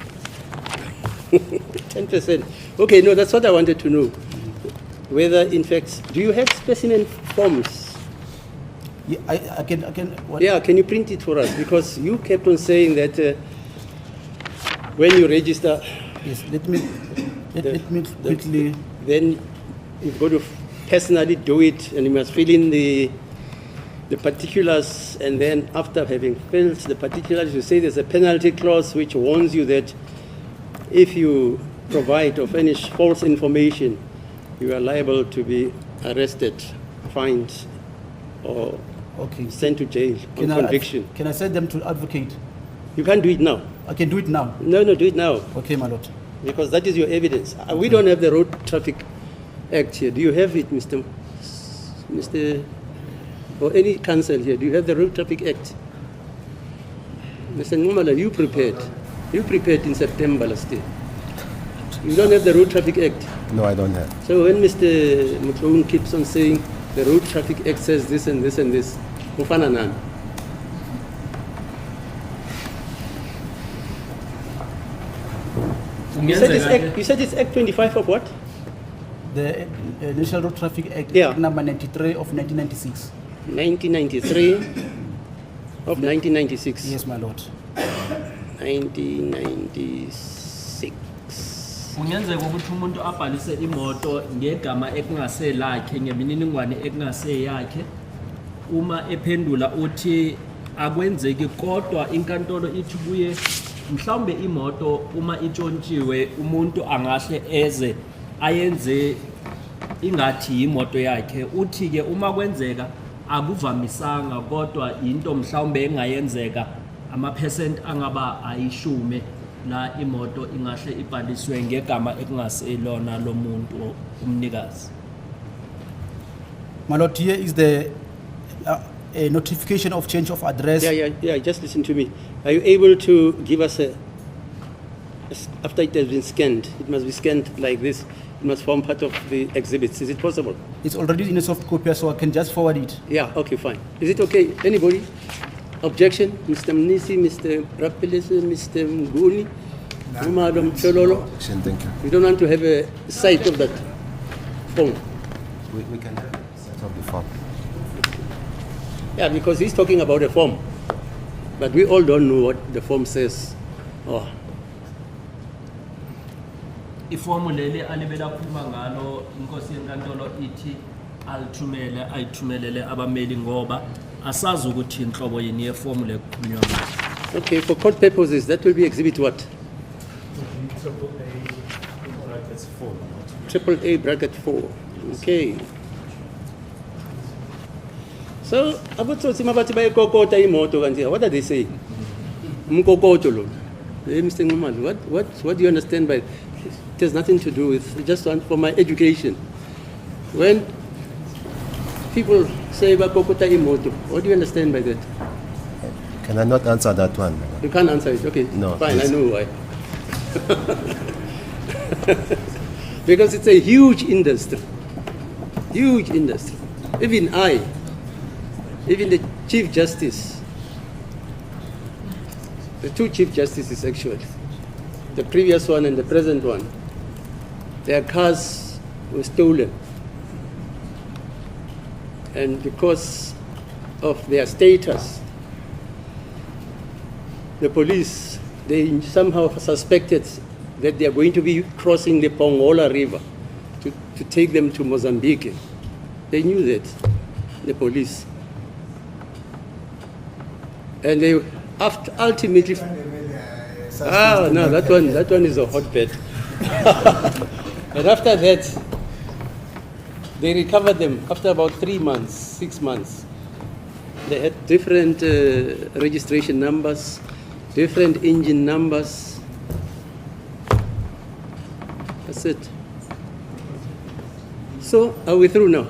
10%. Okay, no, that's what I wanted to know. Whether, in fact, do you have specimen forms? Yeah, I can. What? Yeah, can you print it for us? Because you kept on saying that when you register, Yes, let me quickly. then you've got to personally do it, and you must fill in the particulars, and then after having filled the particulars, you say there's a penalty clause which warns you that if you provide or furnish false information, you are liable to be arrested, fined, or Okay. sent to jail on conviction. Can I send them to advocate? You can't do it now. I can do it now. No, do it now, Okay, my lord. because that is your evidence. We don't have the Road Traffic Act here. Do you have it, Mr. or any council here? Do you have the Road Traffic Act? Mr. Ngumala, you prepared. You prepared in September last year. You don't have the Road Traffic Act. No, I don't have. So when Mr. Mokgoatlheng keeps on saying the Road Traffic Act says this and this and this, ufana nani? You said it's Act 25 of what? The National Road Traffic Act, Yeah. Act number 93 of 1996. 1993 of 1996. Yes, my lord. 1996. Kungenzeka ukuthi umuntu abhalise imoto ngegama ekungaselakhe ngemininingwane ekungaseyakhe. Uma ephendula uthi akwenzeki, kodwa inkantolo ithi kuye mhlawumbe imoto uma itshontshiwe umuntu angahle eze ayenze ingathi imoto yakhe. Uthi ke uma kwenzeka akuvamisanga, kodwa into mhlawumbe engayenzeka ama-percent angaba ayishume la imoto ingahle ibhaliswe ngegama ekungaselona lo muntu umnikazi. My lord, here is the a notification of change of address. Yeah, just listen to me. Are you able to give us after it has been scanned, it must be scanned like this, it must form part of the exhibits. Is it possible? It's already in a soft copy, so I can just forward it. Yeah, okay, fine. Is it okay? Anybody? Objection? Mr. Mnisi, Mr. Rapelese, Mr. Nguni, Madam Chololo? Objection, thank you. We don't want to have a sight of that form. We can have a set of the form. Yeah, because he's talking about a form. But we all don't know what the form says. Oh. Ifomu leli alibela khuluma ngalo inkosi yenkantolo ithi ayithumelele abameli ngoba asazi ukuthi inhlobo yini yefomu lekukhulunywa ngayo. Okay, for court purposes, that will be exhibit what? Triple A bracket 4. Okay. So, abutsotsi mabathi bayekokota imoto kanti, what are they saying? Mkokoto lo. Mr. Ngumalo, what do you understand by it? It has nothing to do with, just for my education. When people say bakokota imoto, what do you understand by that? Can I not answer that one? You can't answer it. Okay, No, fine, please. I know why. Because it's a huge industry. Huge industry. Even the Chief Justice, the two Chief Justices actually, the previous one and the present one, their cars were stolen. And because of their status, the police, they somehow suspected that they are going to be crossing the Pongola River to take them to Mozambique. They knew that, the police. And they ultimately, no, that one is a hotbed. And after that, they recovered them after about 3 months, 6 months. They had different registration numbers, different engine numbers. That's it. So, are we through now?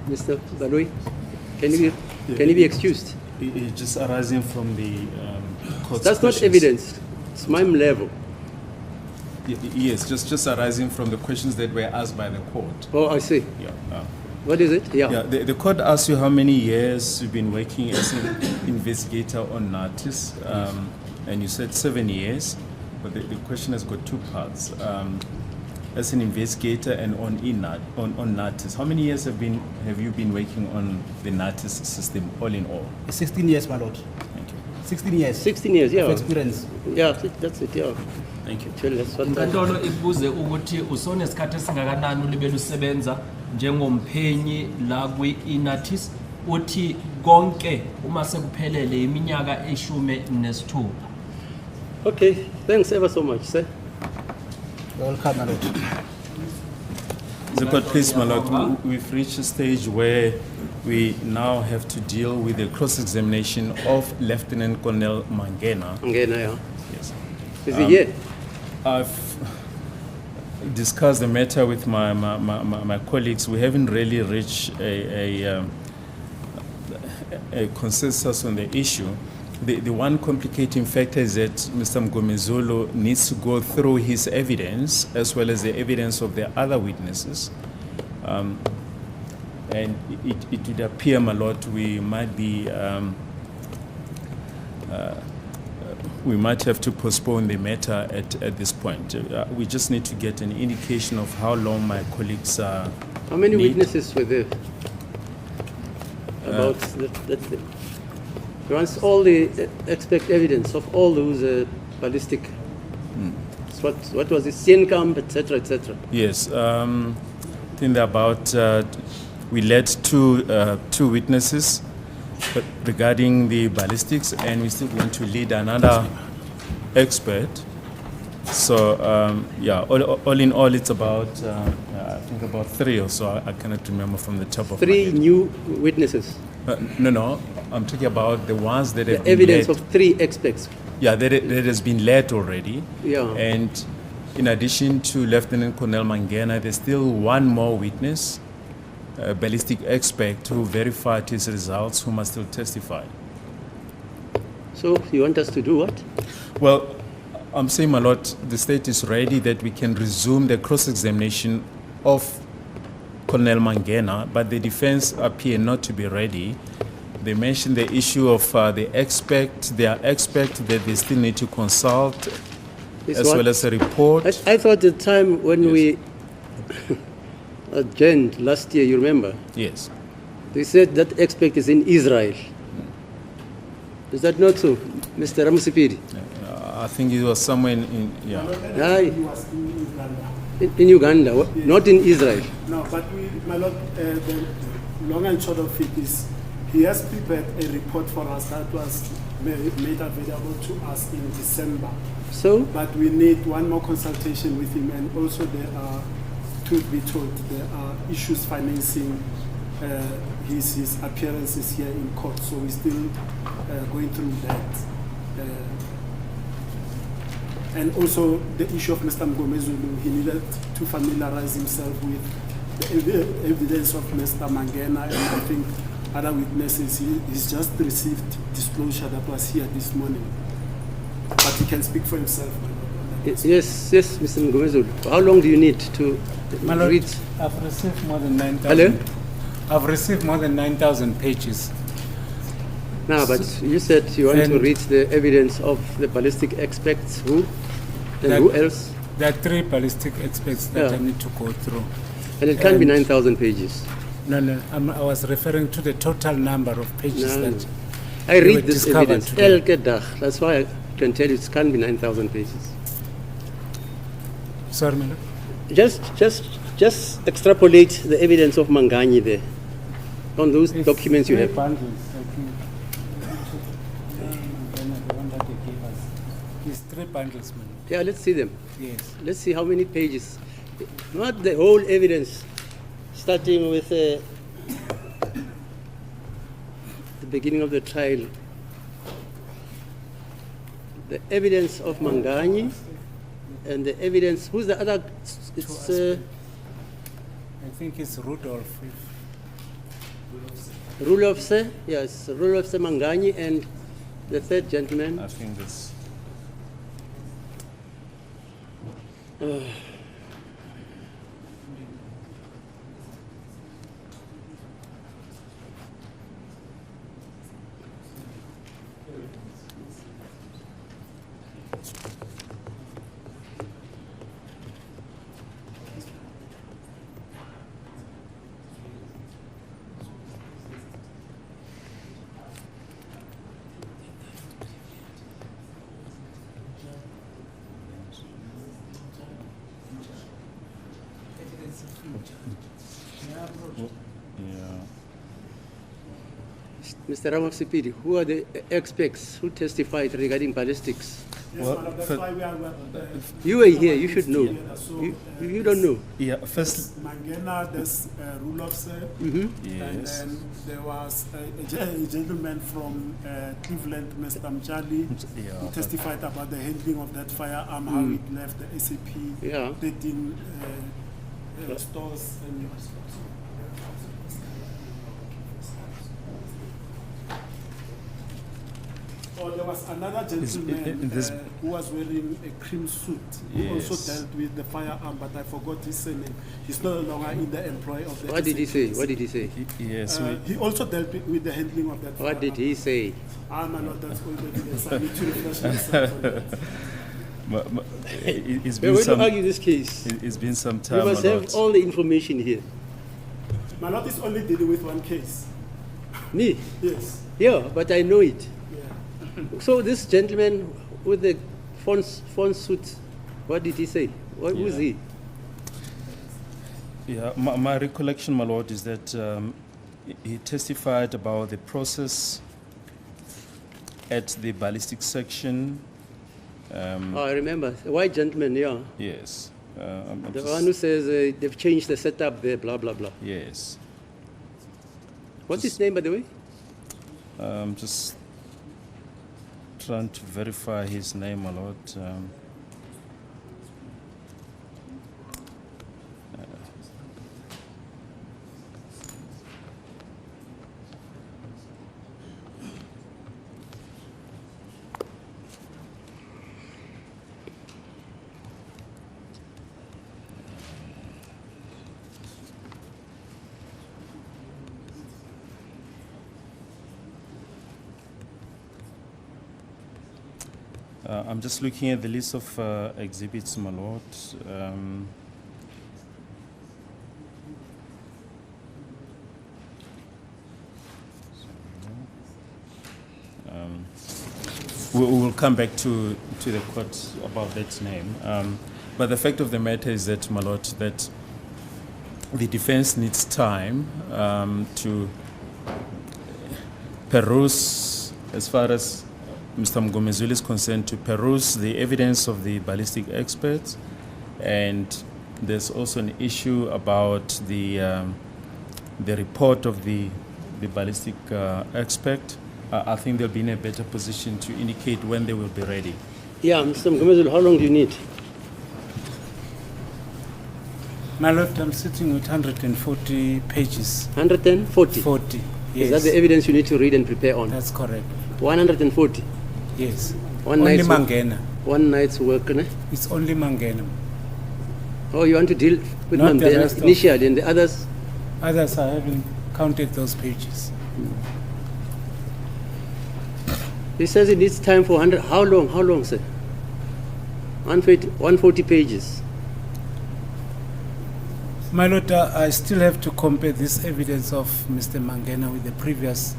Mr. Baloi, can you be excused? It's just arising from the court's That's not questions. evidence. It's mime level. Yes, just arising from the questions that were asked by the court. Oh, I see. Yeah. What is it? Yeah. Yeah, the court asked you how many years you've been working as an investigator on Natis, and you said 7 years, but the question has got two parts. As an investigator and on Natis, how many years have you been working on the Natis system, all in all? 16 years, my lord. Thank you. 16 years 16 years, yeah. of experience. Yeah, that's it, yeah. Thank you. Actually, that's what Inkantolo ibuze ukuthi usonesikhathi esingakanani ulibele usebenza njengomphenyi la kwi-Inatis uthi konke uma sekuphelele iminyaka e-16. Okay, thanks ever so much, sir. Welcome, my lord. The court, please, my lord, we've reached a stage where we now have to deal with the cross-examination of Lieutenant Colonel Mangena. Again, yeah. Yes. Is he here? I've discussed the matter with my colleagues. We haven't really reached a consensus on the issue. The one complicating factor is that Mr. Mgomezulu needs to go through his evidence as well as the evidence of the other witnesses. And it would appear, my lord, we might have to postpone the matter at this point. We just need to get an indication of how long my colleagues How many need. witnesses were there? About that thing. He wants all the expect evidence of all those ballistic. What was it? Camp, etc., etc. Yes, I think about we led two witnesses regarding the ballistics, and we still want to lead another expert. So all in all, it's about I think about 3 or so. I cannot remember from the top of my 3 head. new witnesses. No, I'm talking about the ones that have The evidence been of led. 3 experts. Yeah, that has been led already. Yeah. And in addition to Lieutenant Colonel Mangena, there's still one more witness, a ballistic expert who verified his results, who must still testify. So you want us to do what? Well, I'm saying, my lord, the state is ready that we can resume the cross-examination of Colonel Mangena, but the defense appear not to be ready. They mentioned the issue of their expert that they still need to consult, This as what? well as a report. I thought the time when we adjourned last year, you remember, Yes. they said that expert is in Israel. Is that not so, Mr. Ramusipiri? I think it was somewhere yeah. Aye. He was in Uganda. In Uganda, not in Israel. No, but my lord, the long and short of it is, he has prepared a report for us that was made available to us in December. So, But we need one more consultation with him, and also there are, truth be told, there are issues financing his appearances here in court. So we're still going through that. And also the issue of Mr. Mngomezulu, he needed to familiarize himself with the evidence of Mr. Mangena, and I think other witnesses. He's just received disclosure that was here this morning. But he can speak for himself. yes, Mr. Mngomezulu. How long do you need to My Lord, read? I've received more than 9,000. Hello? I've received more than 9,000 pages. No, but you said you want to And- read the evidence of the ballistic experts. Who? And That- who else? There are 3 ballistic experts that Yeah. I need to go through. And it can't be and- 9,000 pages. No, I was referring to the total number of pages No, no. that I were read this discovered evidence. today. El Kedah. That's why I can tell you it can't be 9,000 pages. Sorry, my Lord. Just extrapolate the evidence of Mangani there on those It's documents you 3 have. bundles, I think. The one that they gave us. It's 3 bundles, man. Yeah, let's see them. Yes. Let's see how many pages. Not the whole evidence, starting with the beginning of the trial. The evidence of Mangani and the evidence. Who's the other? It's I think it's Rudolph. Rulofse. Yes, Rulofse Mangani and the third gentleman. I think this. Yeah. Mr. Ramasipidi, who are the experts who testified regarding ballistics? Yes, Well, madam, that's for- why we are You were here, you should know. So, You don't know. Yeah. First. Mangena, there's Rulofse, and Yes. then there was a gentleman from Cleveland, Mr. Mjali, Yeah, who but- testified about the handling of that firearm, how it left the SAP, Yeah. 13 stores. And oh, there was another gentleman this- who was wearing a cream suit, who also Yes. dealt with the firearm, but I forgot his surname. He's no longer in the employ of the What did he say? SAPs. What did he say? Yes. He also dealt with the handling of that What did he say? I'm not that's all the evidence. I need to refresh myself on that. It's We're been going some. to argue this case. It's been some You time. must my have lord. all the information here. My lot is only dealing with one case. Me? Yes. Yeah, but I know it. Yeah. So this gentleman with the phone suit, what did he say? Who's he? Yeah, my recollection, my lord, is that he testified about the process at the ballistic section. Oh, I remember. The white gentleman, yeah. Yes. I'm The just- one who says they've changed the setup there, blah, blah, blah. Yes. What's his name, by the way? Just trying to verify his name, my lord. I'm just looking at the list of exhibits, my lord. We will come back to the court about that name. But the fact of the matter is that, my lord, that the defense needs time to peruse, as far as Mr. Mngomezulu is concerned, to peruse the evidence of the ballistic experts. And there's also an issue about the report of the ballistic expert. I think they'll be in a better position to indicate when they will be ready. Yeah, Mr. Mngomezulu, how long do you need? My Lord, I'm sitting with 140 pages. 140? 40, yes. Is that the evidence you need to read and prepare on? That's correct. 140? Yes. One only night's Mangena. One night's work, ne? It's only Mangena. Oh, you want to deal with Not the rest Mangena of- initially and the others? Others, I haven't counted those pages. He says it needs time for 100. How long, sir? 140 pages. My Lord, I still have to compare this evidence of Mr. Mangena with the previous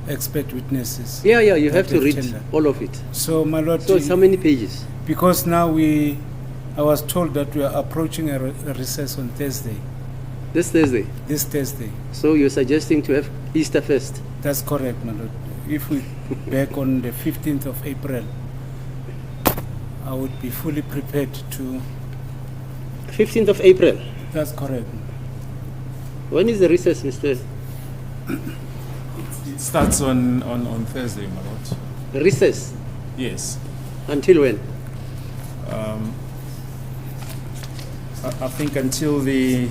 expert witnesses. Yeah, you have that to they've read tendered. all of it. So, my Lord, So it's how many pages? because now I was told that we are approaching a recess on Thursday, This Thursday. this Thursday. So you're suggesting to have Easter first? That's correct, my Lord. If we back on the 15th of April, I would be fully prepared to. 15th of April. That's correct. When is the recess, Mr. It starts on Thursday, my lord. Recess? Yes. Until when? I think until the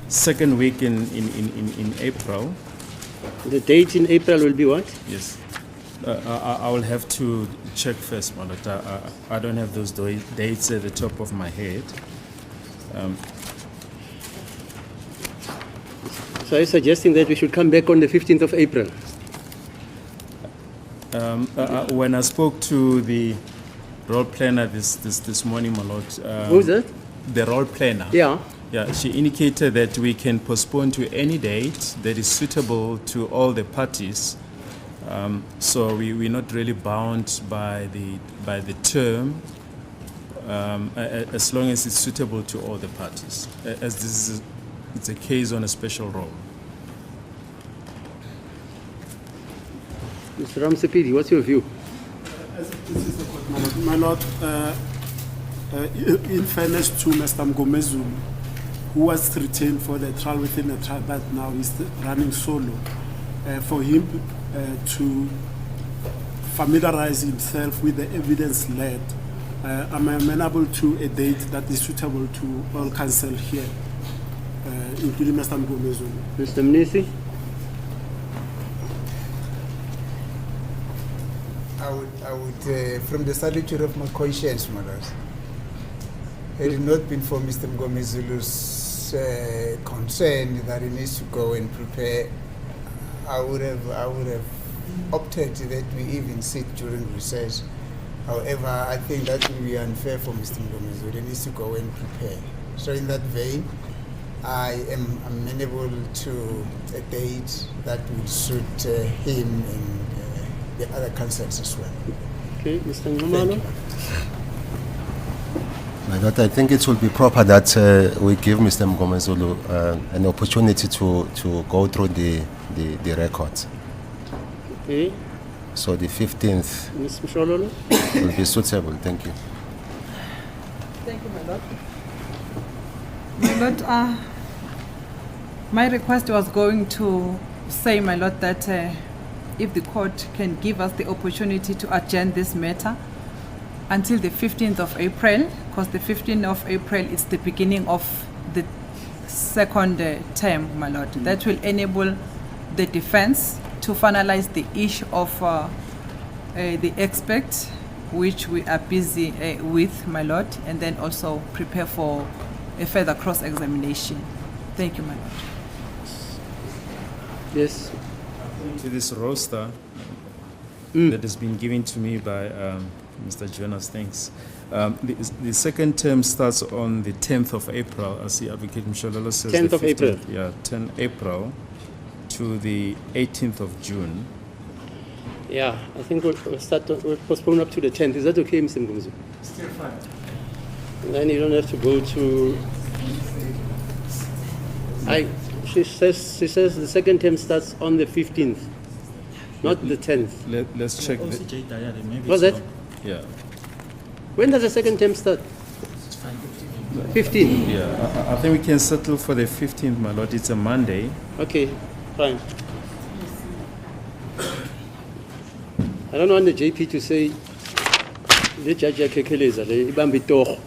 second week in April. The date in April will be what? Yes. I will have to check first, my lord. I don't have those dates at the top of my head. So are you suggesting that we should come back on the 15th of April? When I spoke to the role planner this morning, my lord. Who's that? The role planner. Yeah. Yeah, she indicated that we can postpone to any date that is suitable to all the parties. So we're not really bound by the term, as long as it's suitable to all the parties. As this is it's a case on a special role. Mr. Ramsepidi, what's your view? My Lord, in fairness to Mr. Mngomezulu, who was retained for the trial within the trial but now is running solo, for him to familiarize himself with the evidence led, am I amenable to a date that is suitable to all counsel here, including Mr. Mngomezulu? Mr. Mnisi? I would, from the solitude of my conscience, my lord, had it not been for Mr. Mngomezulu's concern that he needs to go and prepare, I would have opted that we even sit during recess. However, I think that will be unfair for Mr. Mngomezulu. He needs to go and prepare. So in that vein, I am amenable to a date that will suit him and the other councils as well. Okay, Mr. Ngumalo? My Lord, I think it will be proper that we give Mr. Mngomezulu an opportunity to go through the records. Okay. So the 15th Ms. Mshololo? will be suitable. Thank you. Thank you, my lord. My lord, my request was going to say, my lord, that if the court can give us the opportunity to adjourn this matter until the 15th of April, because the 15th of April is the beginning of the second term, my lord. That will enable the defense to finalize the issue of the expert, which we are busy with, my lord, and then also prepare for a further cross-examination. Thank you, my lord. Yes. To this roster that has been given to me by Mr. Jonas, thanks. The second term starts on the 10th of April. I see Advocate Mshololo says 10th the of April. 15th, yeah, 10 April to the 18th of June. Yeah, I think we'll postpone up to the 10th. Is that okay, Mr. Mgomezulu? Still fine. Then you don't have to go to. She says the second term starts on the 15th, not the 10th. Let's check. What's that? Yeah. When does the second term start? 15. Yeah, I think we can settle for the 15th, my lord. It's a Monday. Okay, fine. I don't want the JP to say the judge Kekeleza, the Ibambi Toch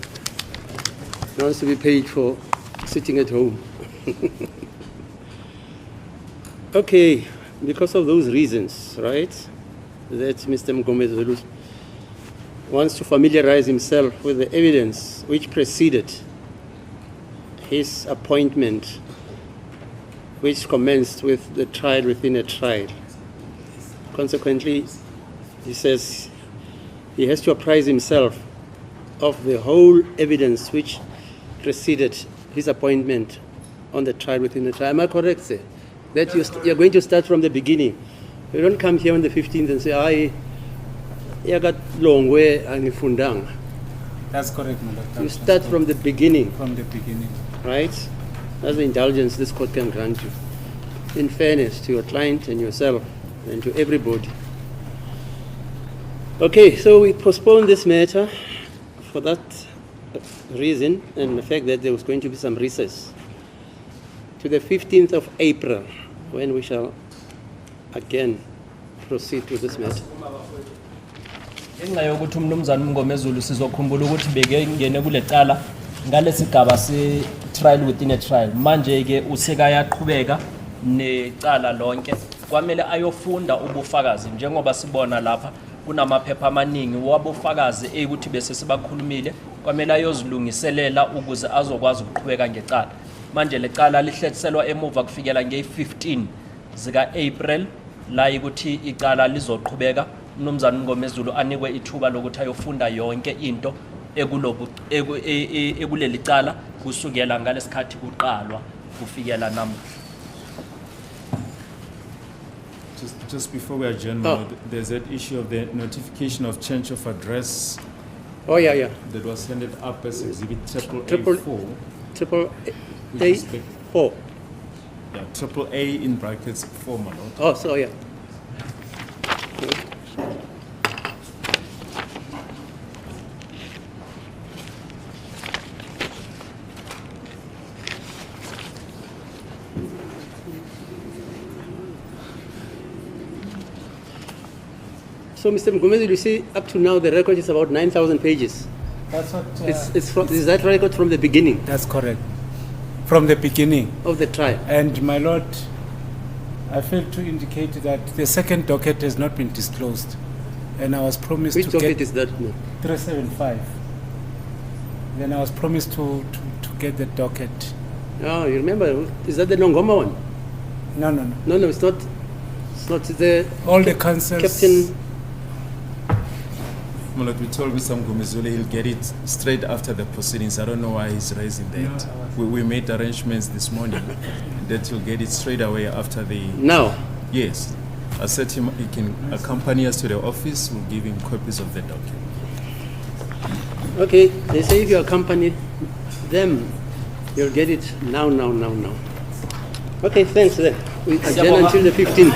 wants to be paid for sitting at home. Okay, because of those reasons, right, that Mr. Mgomezulu wants to familiarize himself with the evidence which preceded his appointment, which commenced with the trial within a trial. Consequently, he says he has to apprise himself of the whole evidence which preceded his appointment on the trial within the trial. Am I correct, sir? That you're going to start from the beginning. You don't come here on the 15th and say, I got long way and fundang. That's correct, my lord. You start from the beginning. From the beginning. Right? That's the indulgence this court can grant you. In fairness to your client and yourself and to everybody. Okay, so we postponed this matter for that reason and the fact that there was going to be some recess to the 15th of April, when we shall again proceed with this matter. Ngenxa yokuthi umnumzana uMngomezulu sizokhumbula ukuthi beke ngene kule cala ngalesigaba se trial within a trial. Manje ke usekayaqhubeka necala lonke. Kwamele ayofunda ubufakazi njengoba sibona lapha kunamaphepha amaningi wabufakazi ukuthi bese sibakhulumile. Kwamele ayozilungiselela ukuze azokwazi ukuqhubeka ngecala. Manje lecala lihlethiselwa emuva kufikela nge-15 zika April la ukuthi icala lizoqhubeka. Umnumzana uMngomezulu anikwe ithuba lokuthi ayofunda yonke into ekuleli cala kusukela ngalesikhathi kuqalwa kufikela namuhla. Just before we adjourn, my lord, there's that issue of the notification of change of address. Oh, yeah. That was handed up as exhibit Triple A4. Yeah, triple A in brackets 4, my lord. Oh, so yeah. So, Mr. Mgomezulu, you see, up to now the record is about 9,000 pages. That's what. Is that record from the beginning That's correct. From the beginning. of the trial? And my lord, I failed to indicate that the second docket has not been disclosed, and I was promised Which to docket get is that now? 375. Then I was promised to get the docket. Oh, you remember? Is that the Nongoma one? No. No, it's not. It's not the All the councils. Captain. My lord, we told Mr. Mgomezulu he'll get it straight after the proceedings. I don't know why he's raising that. We made arrangements this morning that he'll get it straight away after the... Now? Yes. I said to him he can accompany us to the office. We'll give him copies of the document. Okay, they say if you accompany them, you'll get it now. Okay, thanks then. We adjourn until the 15th.